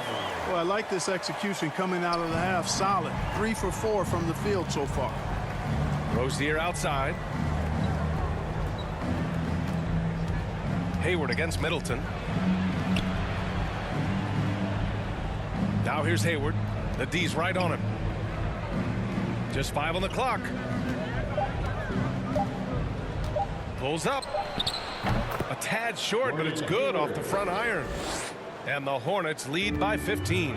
Well, I like this execution coming out of the half. Solid. 3 for 4 from the field so far. Rozier outside. Hayward against Middleton. Now here's Hayward. The D's right on him. Just 5 on the clock. Pulls up. A tad short, but it's good off the front iron. And the Hornets lead by 15.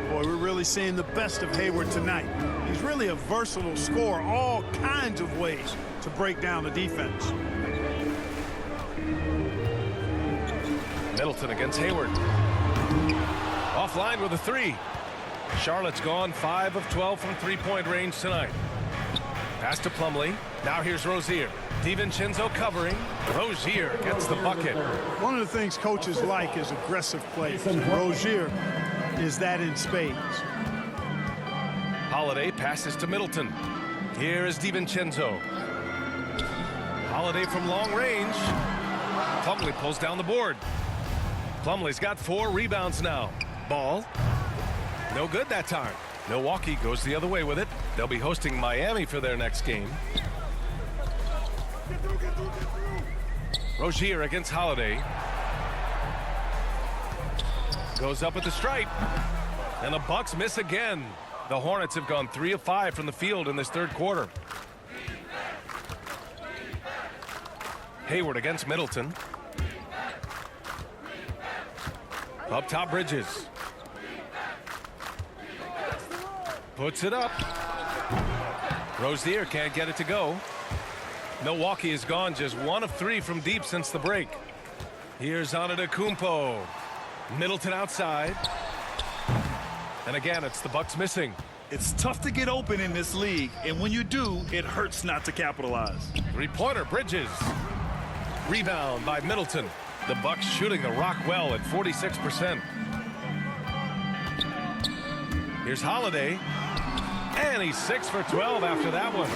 Boy, we're really seeing the best of Hayward tonight. He's really a versatile scorer, all kinds of ways to break down the defense. Middleton against Hayward. Offline with a three. Charlotte's gone 5 of 12 from three-point range tonight. Pass to Plumlee. Now here's Rozier. DiVincenzo covering. Rozier gets the bucket. One of the things coaches like is aggressive plays. Rozier is that in spades. Holiday passes to Middleton. Here is DiVincenzo. Holiday from long range. Plumlee pulls down the board. Plumlee's got 4 rebounds now. Ball. No good that time. Milwaukee goes the other way with it. They'll be hosting Miami for their next game. Rozier against Holiday. Goes up at the stripe. And the Bucks miss again. The Hornets have gone 3 of 5 from the field in this third quarter. Hayward against Middleton. Up top, Bridges. Puts it up. Rozier can't get it to go. Milwaukee has gone just 1 of 3 from deep since the break. Here's Antetokounmpo. Middleton outside. And again, it's the Bucks missing. It's tough to get open in this league, and when you do, it hurts not to capitalize. Three-pointer, Bridges. Rebound by Middleton. The Bucks shooting the rock well at 46%. Here's Holiday. And he's 6 for 12 after that one.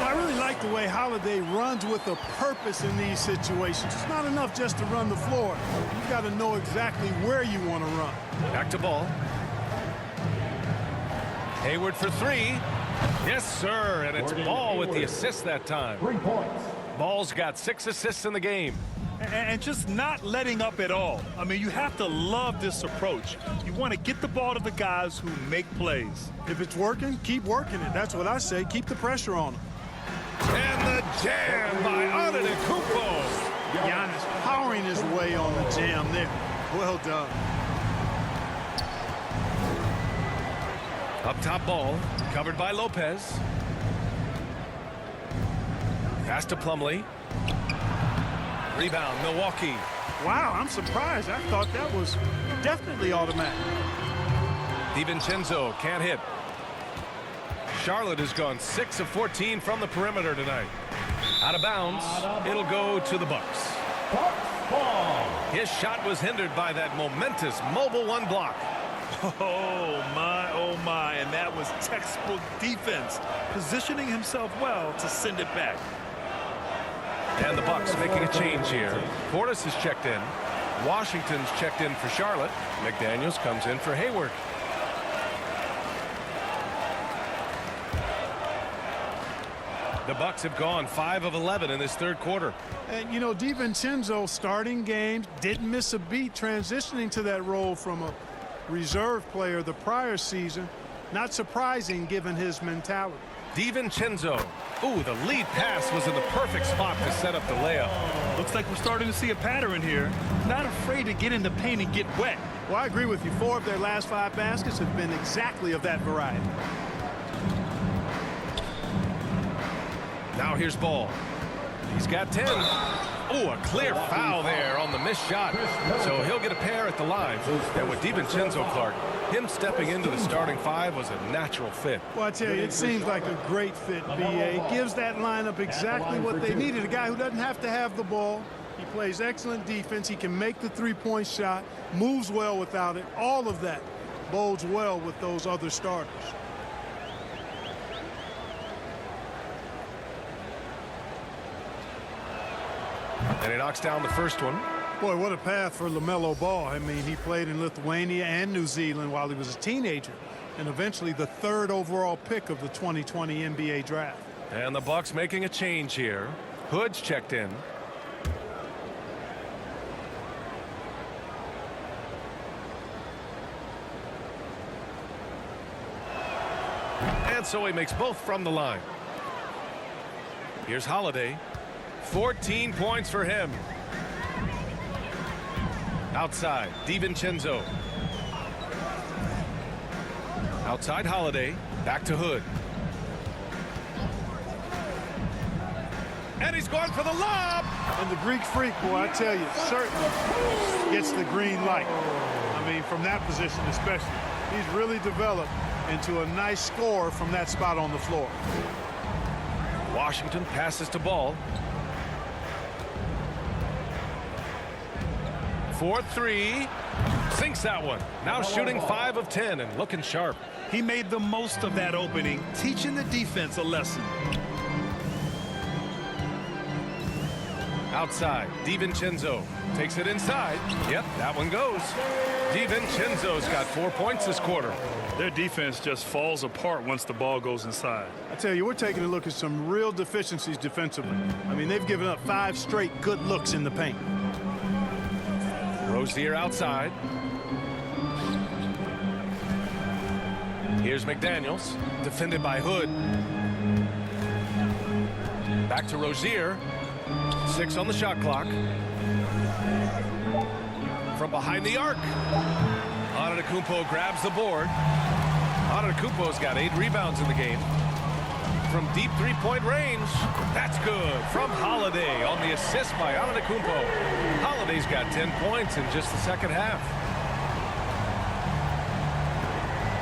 I really like the way Holiday runs with a purpose in these situations. It's not enough just to run the floor. You've got to know exactly where you want to run. Back to Ball. Hayward for 3. Yes, sir. And it's Ball with the assist that time. 3 points. Ball's got 6 assists in the game. And just not letting up at all. I mean, you have to love this approach. You want to get the ball to the guys who make plays. If it's working, keep working it. That's what I say. Keep the pressure on them. And the jam by Antetokounmpo. Giannis powering his way on the jam there. Well done. Up top, Ball. Covered by Lopez. Pass to Plumlee. Rebound, Milwaukee. Wow, I'm surprised. I thought that was definitely automatic. DiVincenzo can't hit. Charlotte has gone 6 of 14 from the perimeter tonight. Out of bounds. It'll go to the Bucks. His shot was hindered by that momentous mobile 1 block. Oh my, and that was textbook defense, positioning himself well to send it back. And the Bucks making a change here. Portis has checked in. Washington's checked in for Charlotte. McDaniels comes in for Hayward. The Bucks have gone 5 of 11 in this third quarter. And, you know, DiVincenzo starting games, didn't miss a beat transitioning to that role from a reserve player the prior season. Not surprising given his mentality. DiVincenzo. Ooh, the lead pass was in the perfect spot to set up the layup. Looks like we're starting to see a pattern here. Not afraid to get in the paint and get wet. Well, I agree with you. 4 of their last 5 baskets have been exactly of that variety. Now here's Ball. He's got 10. Oh, a clear foul there on the missed shot. So he'll get a pair at the line. And with DiVincenzo, Clark, him stepping into the starting 5 was a natural fit. Well, I tell you, it seems like a great fit, B.A. Gives that lineup exactly what they needed. A guy who doesn't have to have the ball. He plays excellent defense. He can make the three-point shot, moves well without it. All of that bodes well with those other starters. And he knocks down the first one. Boy, what a path for LaMelo Ball. I mean, he played in Lithuania and New Zealand while he was a teenager, and eventually the 3rd overall pick of the 2020 NBA draft. And the Bucks making a change here. Hood's checked in. And so he makes both from the line. Here's Holiday. 14 points for him. Outside, DiVincenzo. Outside Holiday. Back to Hood. And he's going for the lob. And the Greek Freak, boy, I tell you, certainly gets the green light. I mean, from that position especially. He's really developed into a nice score from that spot on the floor. Washington passes to Ball. 4-3. Sinks that one. Now shooting 5 of 10 and looking sharp. He made the most of that opening, teaching the defense a lesson. Outside, DiVincenzo takes it inside. Yep, that one goes. DiVincenzo's got 4 points this quarter. Their defense just falls apart once the ball goes inside. I tell you, we're taking a look at some real deficiencies defensively. I mean, they've given up 5 straight good looks in the paint. Rozier outside. Here's McDaniels, defended by Hood. Back to Rozier. 6 on the shot clock. From behind the arc. Antetokounmpo grabs the board. Antetokounmpo's got 8 rebounds in the game. From deep three-point range, that's good. From Holiday on the assist by Antetokounmpo. Holiday's got 10 points in just the second half.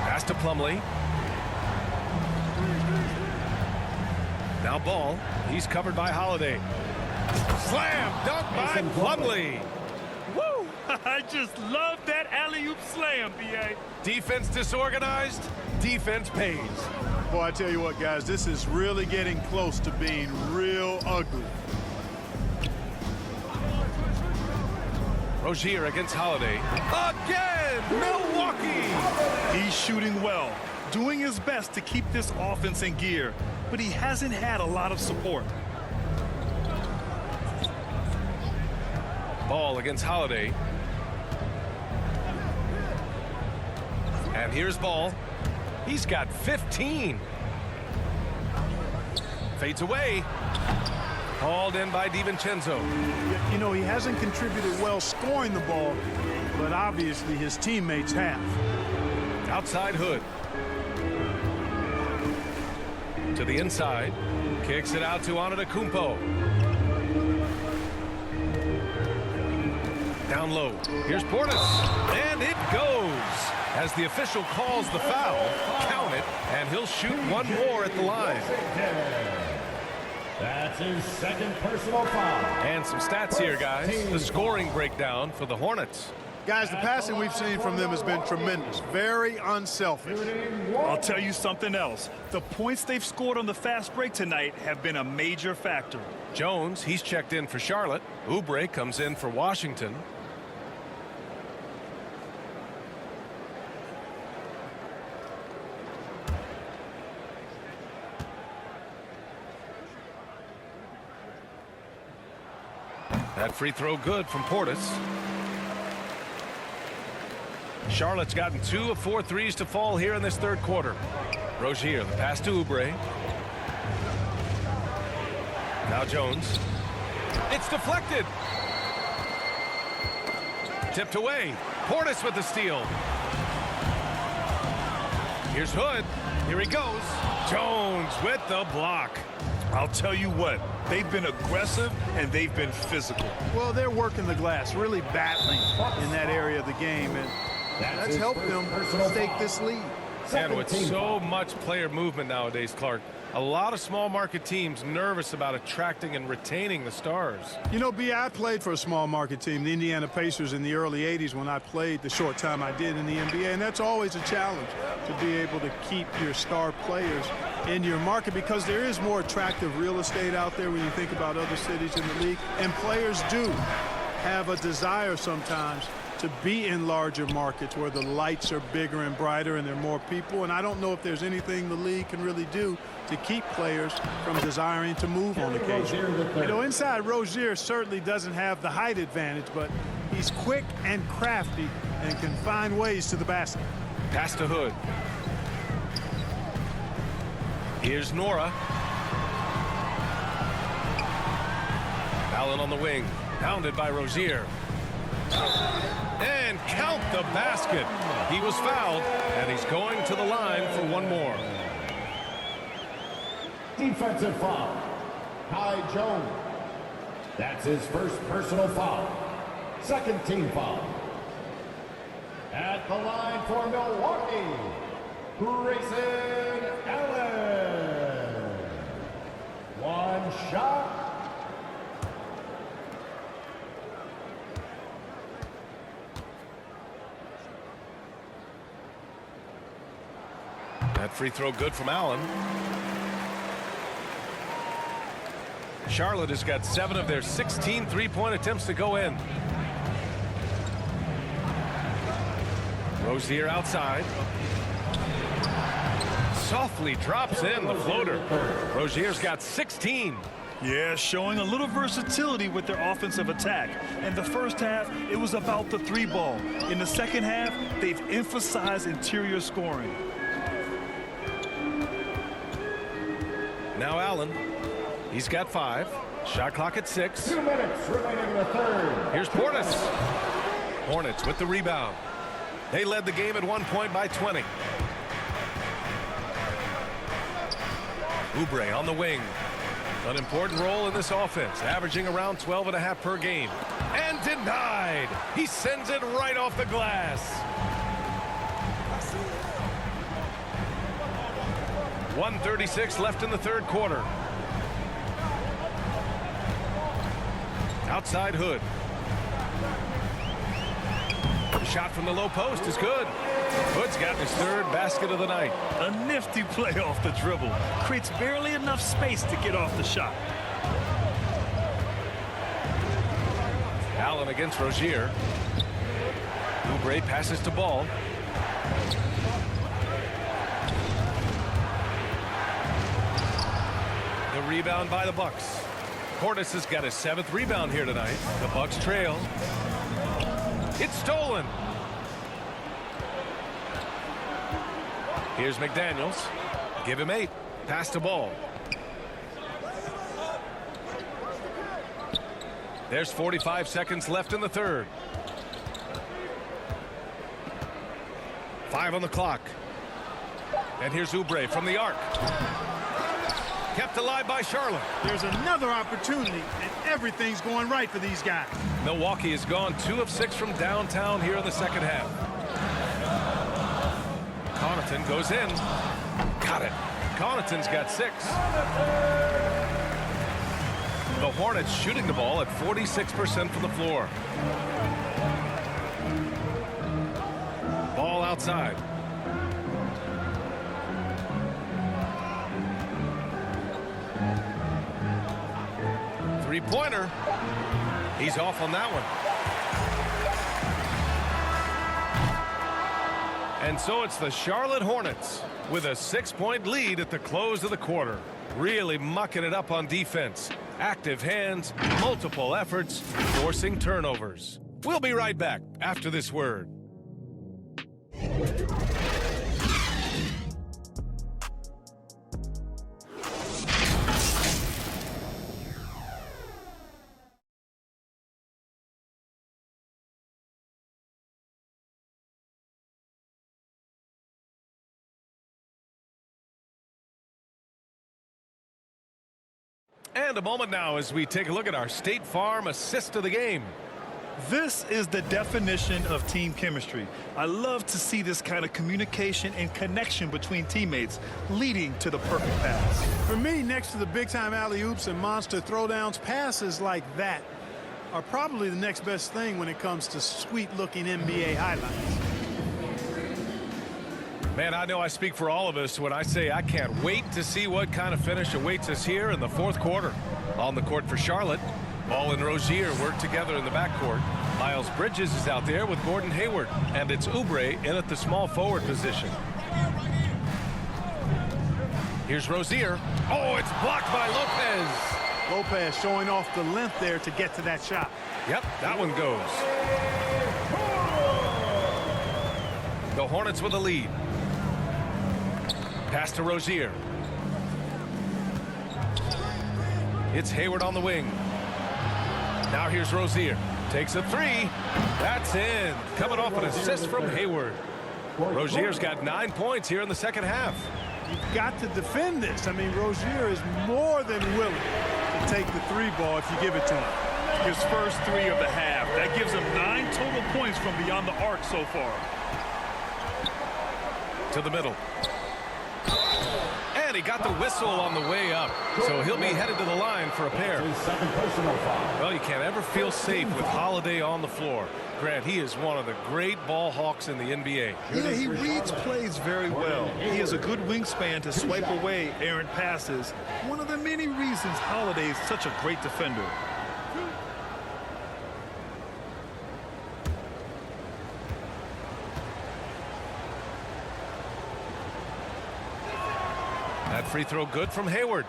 Pass to Plumlee. Now Ball. He's covered by Holiday. Slam dunk by Plumlee. Woo! I just love that alley-oop slam, B.A. Defense disorganized. Defense pays. Boy, I tell you what, guys, this is really getting close to being real ugly. Rozier against Holiday. Again! Milwaukee! He's shooting well, doing his best to keep this offense in gear, but he hasn't had a lot of support. Ball against Holiday. And here's Ball. He's got 15. Fades away. Hauled in by DiVincenzo. You know, he hasn't contributed well scoring the ball, but obviously his teammates have. Outside Hood. To the inside. Kicks it out to Antetokounmpo. Down low. Here's Portis. And it goes. As the official calls the foul, count it, and he'll shoot one more at the line. That's his second personal foul. And some stats here, guys. The scoring breakdown for the Hornets. Guys, the passing we've seen from them has been tremendous. Very unselfish. I'll tell you something else. The points they've scored on the fast break tonight have been a major factor. Jones, he's checked in for Charlotte. Oubre comes in for Washington. That free throw good from Portis. Charlotte's gotten 2 of 4 threes to fall here in this third quarter. Rozier, the pass to Oubre. Now Jones. It's deflected. Tipped away. Portis with the steal. Here's Hood. Here he goes. Jones with the block. I'll tell you what, they've been aggressive and they've been physical. Well, they're working the glass, really battling in that area of the game, and that's helped them stake this lead. And with so much player movement nowadays, Clark, a lot of small market teams nervous about attracting and retaining the stars. You know, B, I played for a small market team, the Indiana Pacers, in the early 80s when I played the short time I did in the NBA, and that's always a challenge to be able to keep your star players in your market because there is more attractive real estate out there when you think about other cities in the league, and players do have a desire sometimes to be in larger markets where the lights are bigger and brighter and there are more people, and I don't know if there's anything the league can really do to keep players from desiring to move on occasion. You know, inside Rozier certainly doesn't have the height advantage, but he's quick and crafty and can find ways to the basket. Pass to Hood. Here's Nora. Allen on the wing. Pounded by Rozier. And count the basket. He was fouled, and he's going to the line for one more. Defensive foul. Ty Jones. That's his first personal foul. Second team foul. At the line for Milwaukee, Grayson Allen. One shot. That free throw good from Allen. Charlotte has got 7 of their 16 three-point attempts to go in. Rozier outside. Softly drops in the floater. Rozier's got 16. Yeah, showing a little versatility with their offensive attack. In the first half, it was about the 3-ball. In the second half, they've emphasized interior scoring. Now Allen. He's got 5. Shot clock at 6. 2 minutes remaining in the third. Here's Portis. Hornets with the rebound. They led the game at one point by 20. Oubre on the wing. An important role in this offense, averaging around 12.5 per game. And denied. He sends it right off the glass. .136 left in the third quarter. Outside Hood. The shot from the low post is good. Hood's got his 3rd basket of the night. A nifty play off the dribble. Creates barely enough space to get off the shot. Allen against Rozier. Oubre passes to Ball. The rebound by the Bucks. Portis has got his 7th rebound here tonight. The Bucks trail. It's stolen. Here's McDaniels. Give him 8. Pass to Ball. There's 45 seconds left in the third. 5 on the clock. And here's Oubre from the arc. Kept alive by Charlotte. There's another opportunity, and everything's going right for these guys. Milwaukee has gone 2 of 6 from downtown here in the second half. Connaughton goes in. Got it. Connaughton's got 6. The Hornets shooting the ball at 46% from the floor. Ball outside. Three-pointer. He's off on that one. And so it's the Charlotte Hornets with a 6-point lead at the close of the quarter. Really mucking it up on defense. Active hands, multiple efforts, forcing turnovers. We'll be right back after this word. And a moment now as we take a look at our State Farm assist of the game. This is the definition of team chemistry. I love to see this kind of communication and connection between teammates leading to the perfect pass. For me, next to the big-time alley-oops and monster throwdowns, passes like that are probably the next best thing when it comes to sweet-looking NBA highlights. Man, I know I speak for all of us when I say I can't wait to see what kind of finish awaits us here in the fourth quarter. On the court for Charlotte, Ball and Rozier work together in the backcourt. Miles Bridges is out there with Gordon Hayward, and it's Oubre in at the small forward position. Here's Rozier. Oh, it's blocked by Lopez. Lopez showing off the length there to get to that shot. Yep, that one goes. The Hornets with the lead. Pass to Rozier. It's Hayward on the wing. Now here's Rozier. Takes a 3. That's in. Coming off an assist from Hayward. Rozier's got 9 points here in the second half. You've got to defend this. I mean, Rozier is more than willing to take the three ball if you give it to him. His first three of the half. That gives him 9 total points from beyond the arc so far. To the middle. And he got the whistle on the way up. So he'll be headed to the line for a pair. Second personal foul. Well, you can't ever feel safe with Holiday on the floor. Grant, he is one of the great ball hawks in the NBA. Yeah, he reads plays very well. He has a good wingspan to swipe away errant passes. One of the many reasons Holiday is such a great defender. That free throw good from Hayward.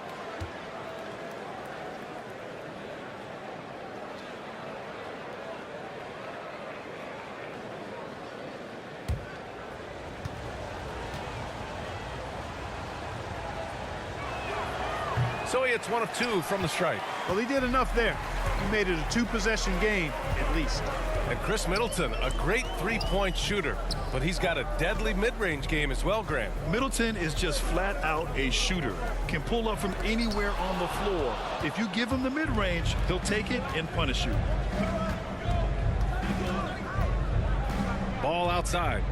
So he hits 1 of 2 from the stripe. Well, he did enough there. He made it a 2-possession game at least. And Chris Middleton, a great three-point shooter, but he's got a deadly mid-range game as well, Grant. Middleton is just flat out a shooter. Can pull up from anywhere on the floor. If you give him the mid-range, he'll take it and punish you. Ball outside.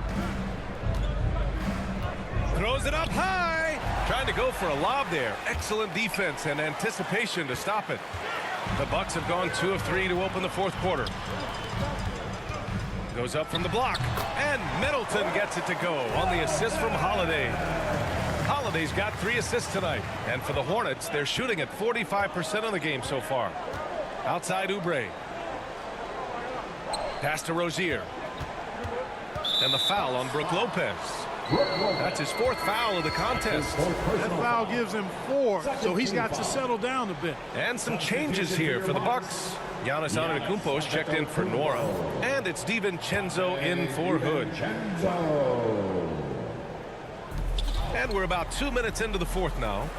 Throws it up high. Trying to go for a lob there. Excellent defense and anticipation to stop it. The Bucks have gone 2 of 3 to open the fourth quarter. Goes up from the block, and Middleton gets it to go on the assist from Holiday. Holiday's got 3 assists tonight, and for the Hornets, they're shooting at 45% of the game so far. Outside Oubre. Pass to Rozier. And the foul on Brook Lopez. That's his 4th foul of the contest. That foul gives him 4, so he's got to settle down a bit. And some changes here for the Bucks. Giannis Antetokounmpo is checked in for Nora, and it's DiVincenzo in for Hood. And we're about 2 minutes into the fourth now.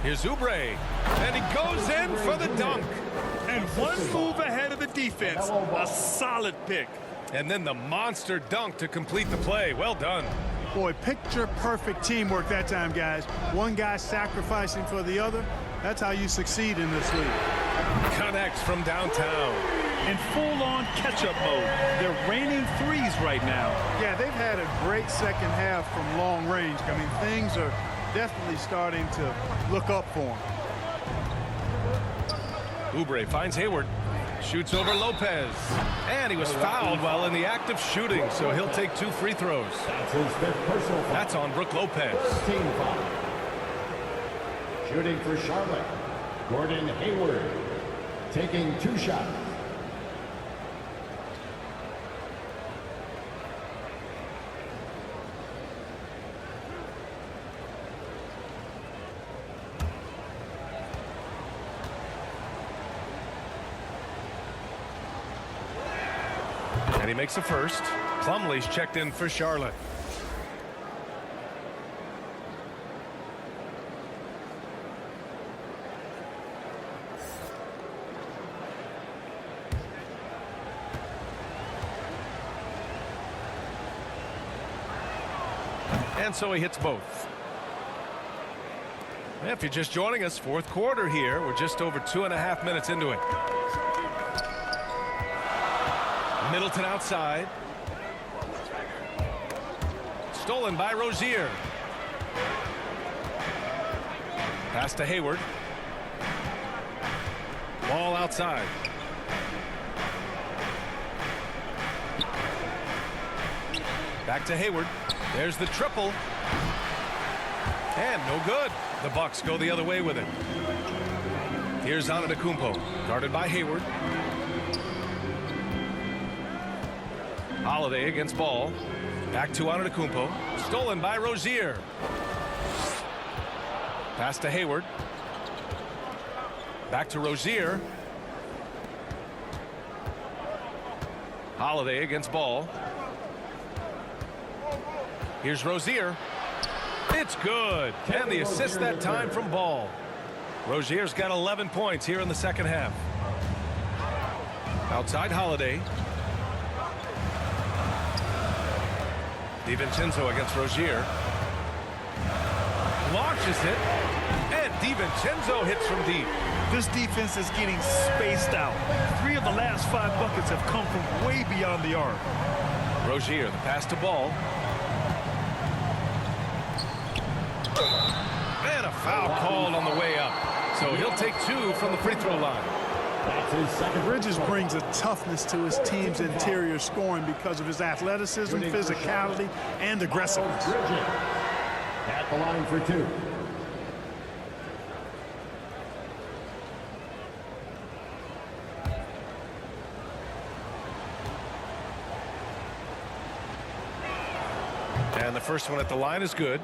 Here's Oubre, and he goes in for the dunk. And one move ahead of the defense. A solid pick. And then the monster dunk to complete the play. Well done. Boy, picture-perfect teamwork that time, guys. One guy sacrificing for the other. That's how you succeed in this league. Connects from downtown. In full-on catch-up mode. They're raining threes right now. Yeah, they've had a great second half from long range. I mean, things are definitely starting to look up for them. Oubre finds Hayward. Shoots over Lopez. And he was fouled while in the act of shooting, so he'll take 2 free throws. That's his 5th personal foul. That's on Brook Lopez. Team foul. Shooting for Charlotte, Gordon Hayward, taking 2 shots. And he makes the first. Plumlee's checked in for Charlotte. And so he hits both. If you're just joining us, fourth quarter here. We're just over 2.5 minutes into it. Middleton outside. Stolen by Rozier. Pass to Hayward. Ball outside. Back to Hayward. There's the triple. And no good. The Bucks go the other way with it. Here's Antetokounmpo, guarded by Hayward. Holiday against Ball. Back to Antetokounmpo. Stolen by Rozier. Pass to Hayward. Back to Rozier. Holiday against Ball. Here's Rozier. It's good. And the assist that time from Ball. Rozier's got 11 points here in the second half. Outside Holiday. DiVincenzo against Rozier. Launches it and DiVincenzo hits from deep. This defense is getting spaced out. 3 of the last 5 buckets have come from way beyond the arc. Rozier, the pass to Ball. And a foul called on the way up. So he'll take 2 from the free throw line. That's his second. Bridges brings a toughness to his team's interior scoring because of his athleticism, physicality, and aggressiveness. Bridges at the line for 2. And the first one at the line is good.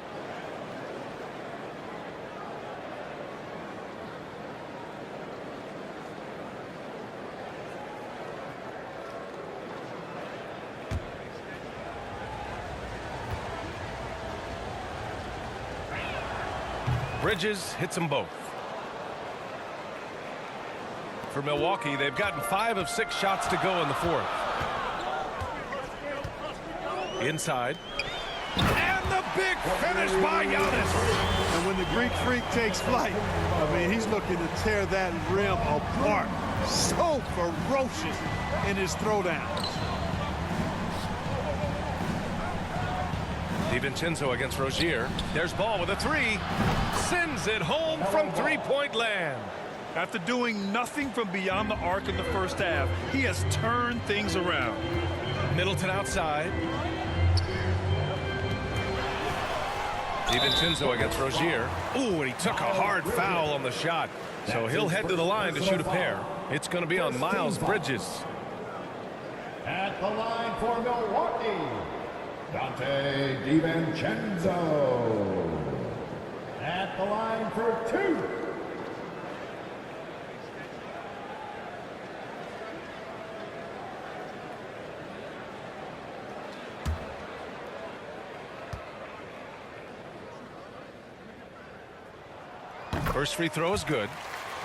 Bridges hits them both. For Milwaukee, they've gotten 5 of 6 shots to go in the 4th. Inside. And the big finish by Giannis. And when the Greek Freak takes flight, I mean, he's looking to tear that rim apart. So ferocious in his throwdowns. DiVincenzo against Rozier. There's Ball with a 3. Sends it home from three-point land. After doing nothing from beyond the arc in the first half, he has turned things around. Middleton outside. DiVincenzo against Rozier. Ooh, and he took a hard foul on the shot. So he'll head to the line to shoot a pair. It's going to be on Miles Bridges. At the line for Milwaukee, Dante DiVincenzo. At the line for 2. First free throw is good.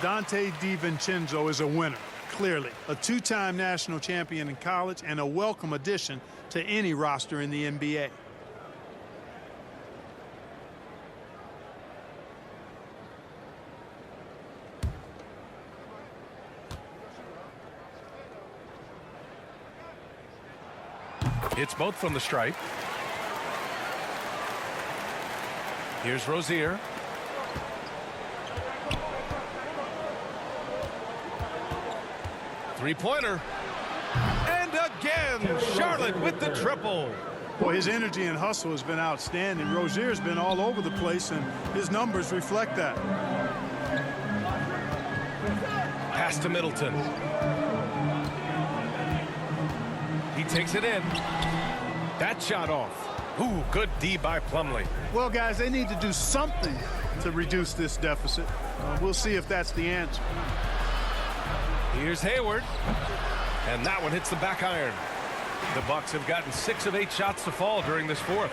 Dante DiVincenzo is a winner, clearly. A 2-time national champion in college and a welcome addition to any roster in the NBA. It's both from the stripe. Here's Rozier. Three-pointer. And again, Charlotte with the triple. Boy, his energy and hustle has been outstanding. Rozier's been all over the place, and his numbers reflect that. Pass to Middleton. He takes it in. That shot off. Ooh, good D by Plumlee. Well, guys, they need to do something to reduce this deficit. We'll see if that's the answer. Here's Hayward. And that one hits the back iron. The Bucks have gotten 6 of 8 shots to fall during this 4th.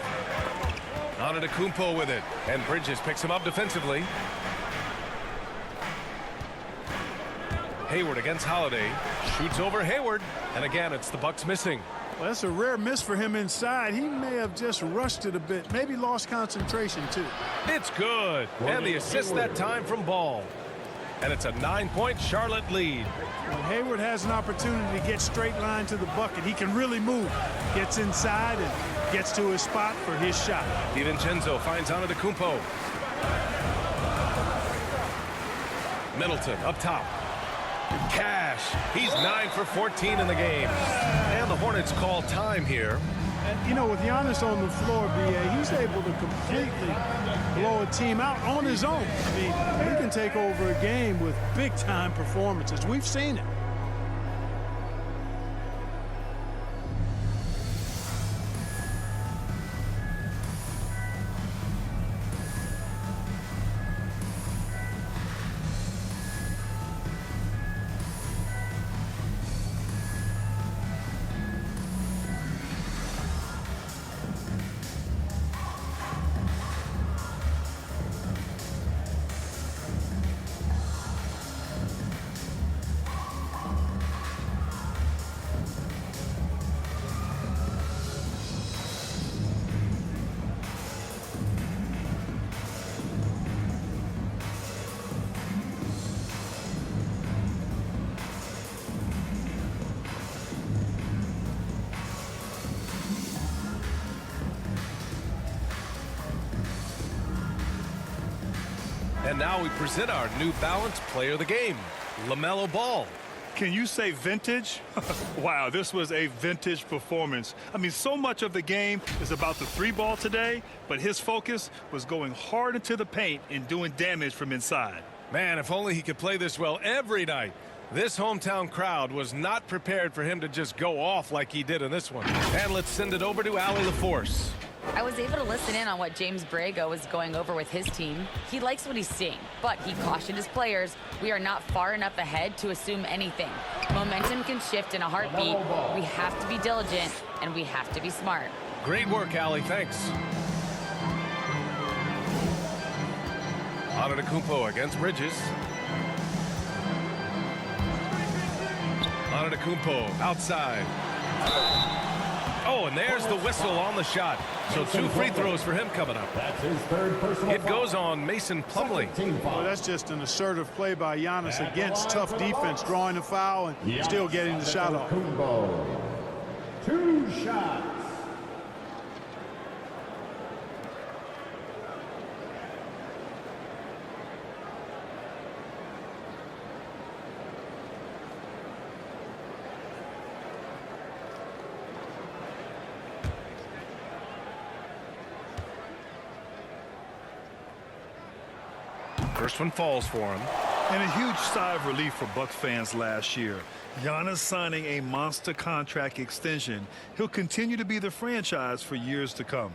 Antetokounmpo with it. And Bridges picks him up defensively. Hayward against Holiday. Shoots over Hayward. And again, it's the Bucks missing. Well, that's a rare miss for him inside. He may have just rushed it a bit. Maybe lost concentration, too. It's good. And the assist that time from Ball. And it's a 9-point Charlotte lead. When Hayward has an opportunity to get straight line to the bucket, he can really move. Gets inside and gets to his spot for his shot. DiVincenzo finds Antetokounmpo. Middleton up top. Cash. He's 9 for 14 in the game. And the Hornets call time here. And, you know, with Giannis on the floor, B.A., he's able to completely blow a team out on his own. I mean, he can take over a game with big-time performances. We've seen it. And now we present our New Balance Player of the Game, LaMelo Ball. Can you say vintage? Wow, this was a vintage performance. I mean, so much of the game is about the three ball today, but his focus was going hard into the paint and doing damage from inside. Man, if only he could play this well every night. This hometown crowd was not prepared for him to just go off like he did in this one. And let's send it over to Allie LaForce. I was able to listen in on what James Borrego was going over with his team. He likes what he's seeing, but he cautioned his players, we are not far enough ahead to assume anything. Momentum can shift in a heartbeat. We have to be diligent, and we have to be smart. Great work, Allie. Thanks. Antetokounmpo against Bridges. Antetokounmpo outside. Oh, and there's the whistle on the shot. So 2 free throws for him coming up. That's his third personal It goes on Mason Plumlee. Well, that's just an assertive play by Giannis against tough defense, drawing a foul and still getting the shot off. 2 shots. First one falls for him. And a huge sigh of relief for Bucks fans last year. Giannis signing a monster contract extension. He'll continue to be the franchise for years to come.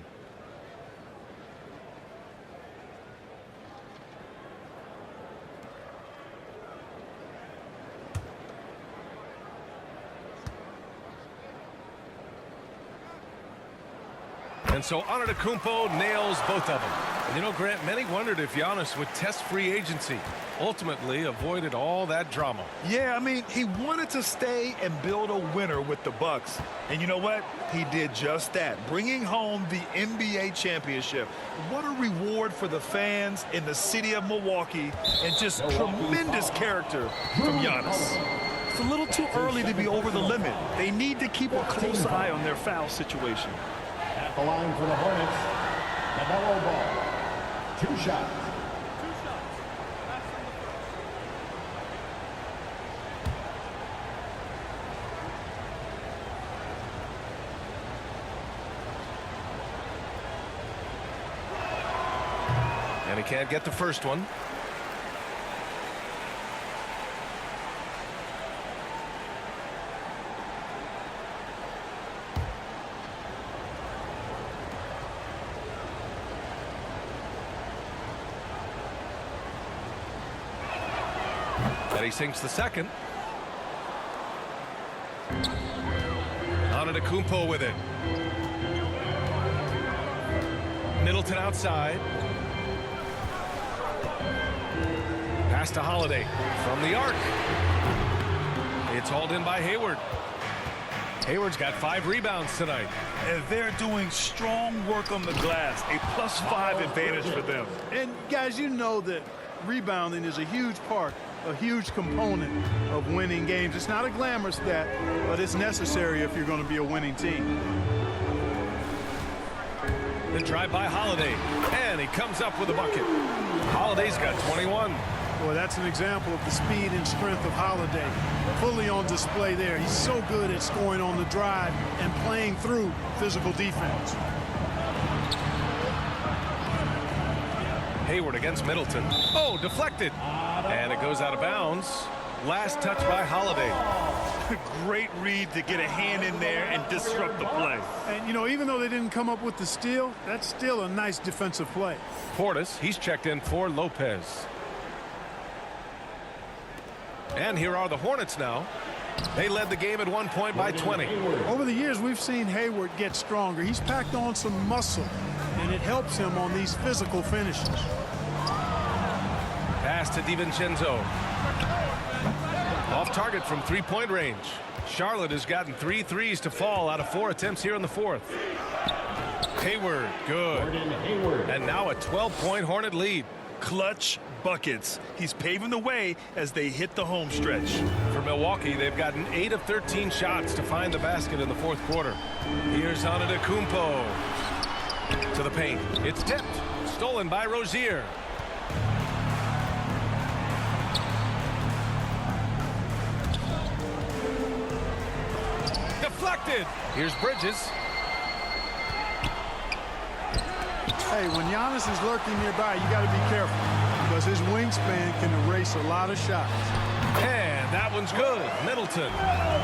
And so Antetokounmpo nails both of them. And you know, Grant, many wondered if Giannis would test free agency. Ultimately avoided all that drama. Yeah, I mean, he wanted to stay and build a winner with the Bucks. And you know what? He did just that, bringing home the NBA championship. What a reward for the fans in the city of Milwaukee, and just tremendous character from Giannis. It's a little too early to be over the limit. They need to keep a close eye on their foul situation. At the line for the Hornets, LaMelo Ball. 2 shots. And he can't get the first one. And he sinks the second. Antetokounmpo with it. Middleton outside. Pass to Holiday from the arc. It's hauled in by Hayward. Hayward's got 5 rebounds tonight. And they're doing strong work on the glass. A +5 advantage for them. And guys, you know that rebounding is a huge part, a huge component of winning games. It's not a glamorous stat, but it's necessary if you're going to be a winning team. The drive by Holiday, and he comes up with a bucket. Holiday's got 21. Boy, that's an example of the speed and strength of Holiday. Fully on display there. He's so good at scoring on the drive and playing through physical defense. Hayward against Middleton. Oh, deflected. And it goes out of bounds. Last touch by Holiday. Great read to get a hand in there and disrupt the play. And, you know, even though they didn't come up with the steal, that's still a nice defensive play. Portis, he's checked in for Lopez. And here are the Hornets now. They led the game at one point by 20. Over the years, we've seen Hayward get stronger. He's packed on some muscle, and it helps him on these physical finishes. Pass to DiVincenzo. Off target from three-point range. Charlotte has gotten 3 threes to fall out of 4 attempts here in the fourth. Hayward, good. And now a 12-point Hornet lead. Clutch buckets. He's paving the way as they hit the home stretch. For Milwaukee, they've gotten 8 of 13 shots to find the basket in the fourth quarter. Here's Antetokounmpo to the paint. It's tipped. Stolen by Rozier. deflected. Here's Bridges. Hey, when Giannis is lurking nearby, you got to be careful because his wingspan can erase a lot of shots. And that one's good. Middleton.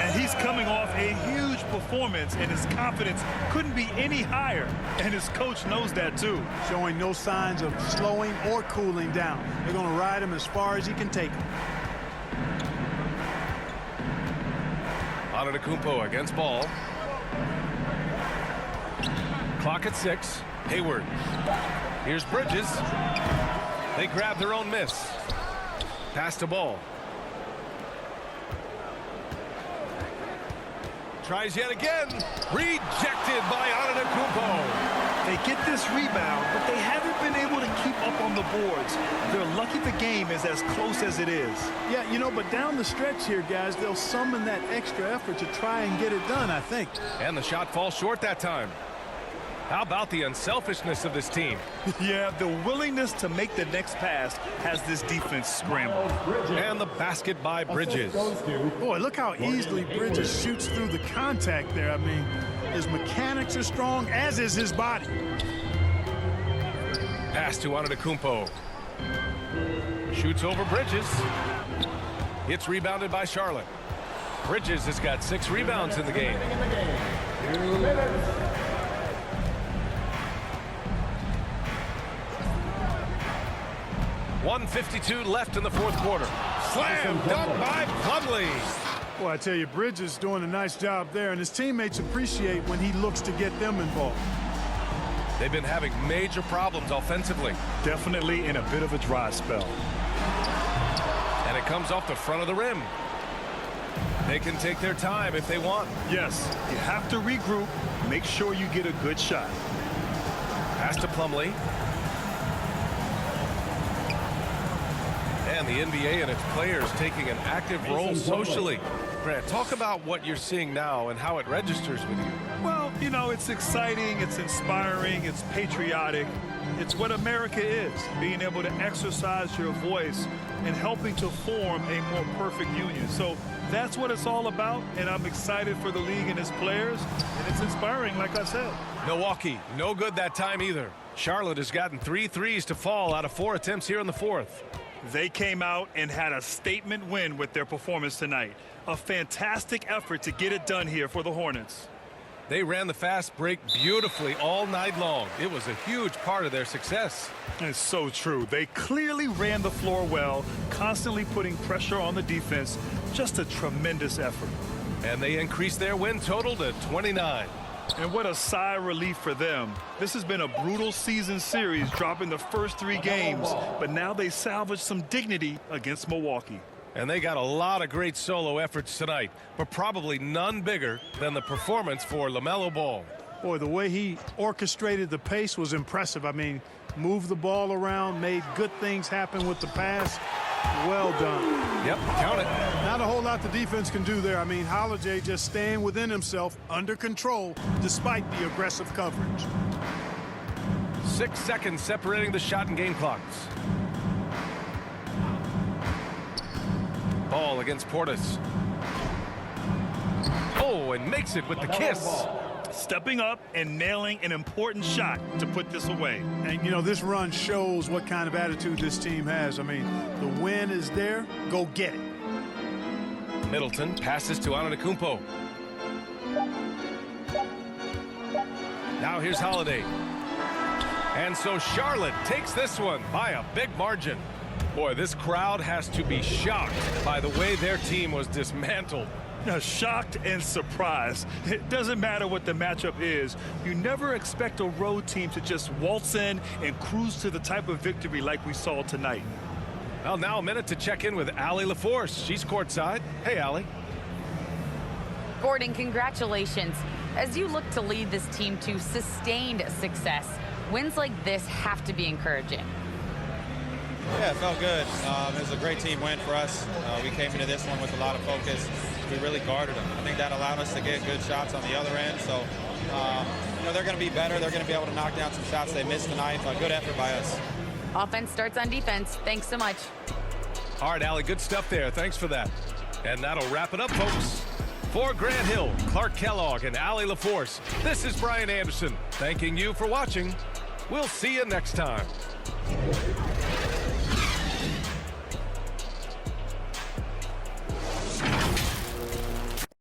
And he's coming off a huge performance, and his confidence couldn't be any higher. And his coach knows that, too. Showing no signs of slowing or cooling down. They're going to ride him as far as he can take him. Antetokounmpo against ball. Clock at 6. Hayward. Here's Bridges. They grab their own miss. Pass to ball. Tries yet again. Rejected by Antetokounmpo. They get this rebound, but they haven't been able to keep up on the boards. They're lucky the game is as close as it is. Yeah, you know, but down the stretch here, guys, they'll summon that extra effort to try and get it done, I think. And the shot falls short that time. How about the unselfishness of this team? Yeah, the willingness to make the next pass has this defense scrambled. And the basket by Bridges. Boy, look how easily Bridges shoots through the contact there. I mean, his mechanics are strong, as is his body. Pass to Antetokounmpo. Shoots over Bridges. It's rebounded by Charlotte. Bridges has got 6 rebounds in the game. 1:52 left in the fourth quarter. Slam dunk by Plumlee. Boy, I tell you, Bridges is doing a nice job there, and his teammates appreciate when he looks to get them involved. They've been having major problems offensively. Definitely in a bit of a dry spell. And it comes off the front of the rim. They can take their time if they want. Yes, you have to regroup. Make sure you get a good shot. Pass to Plumlee. And the NBA and its players taking an active role socially. Grant, talk about what you're seeing now and how it registers with you. Well, you know, it's exciting, it's inspiring, it's patriotic. It's what America is, being able to exercise your voice and helping to form a more perfect union. So that's what it's all about, and I'm excited for the league and its players, and it's inspiring, like I said. Milwaukee, no good that time either. Charlotte has gotten 3 threes to fall out of 4 attempts here in the fourth. They came out and had a statement win with their performance tonight. A fantastic effort to get it done here for the Hornets. They ran the fast break beautifully all night long. It was a huge part of their success. It's so true. They clearly ran the floor well, constantly putting pressure on the defense. Just a tremendous effort. And they increased their win total to 29. And what a sigh of relief for them. This has been a brutal season series, dropping the first 3 games, but now they salvaged some dignity against Milwaukee. And they got a lot of great solo efforts tonight, but probably none bigger than the performance for LaMelo Ball. Boy, the way he orchestrated the pace was impressive. I mean, moved the ball around, made good things happen with the pass. Well done. Yep, count it. Not a whole lot the defense can do there. I mean, Holiday just staying within himself, under control, despite the aggressive coverage. 6 seconds separating the shot and game clocks. Ball against Portis. Oh, and makes it with the kiss. Stepping up and nailing an important shot to put this away. And, you know, this run shows what kind of attitude this team has. I mean, the win is there. Go get it. Middleton passes to Antetokounmpo. Now here's Holiday. And so Charlotte takes this one by a big margin. Boy, this crowd has to be shocked by the way their team was dismantled. Shocked and surprised. It doesn't matter what the matchup is. You never expect a road team to just waltz in and cruise to the type of victory like we saw tonight. Well, now a minute to check in with Allie LaForce. She's courtside. Hey, Allie. Gordon, congratulations. As you look to lead this team to sustained success, wins like this have to be encouraging. Yeah, it felt good. It was a great team win for us. We came into this one with a lot of focus. We really guarded them. I think that allowed us to get good shots on the other end. So, you know, they're going to be better. They're going to be able to knock down some shots they missed tonight. A good effort by us. Offense starts on defense. Thanks so much. All right, Allie, good stuff there. Thanks for that. And that'll wrap it up, folks. For Grant Hill, Clark Kellogg, and Allie LaForce, this is Brian Anderson, thanking you for watching. We'll see you next time.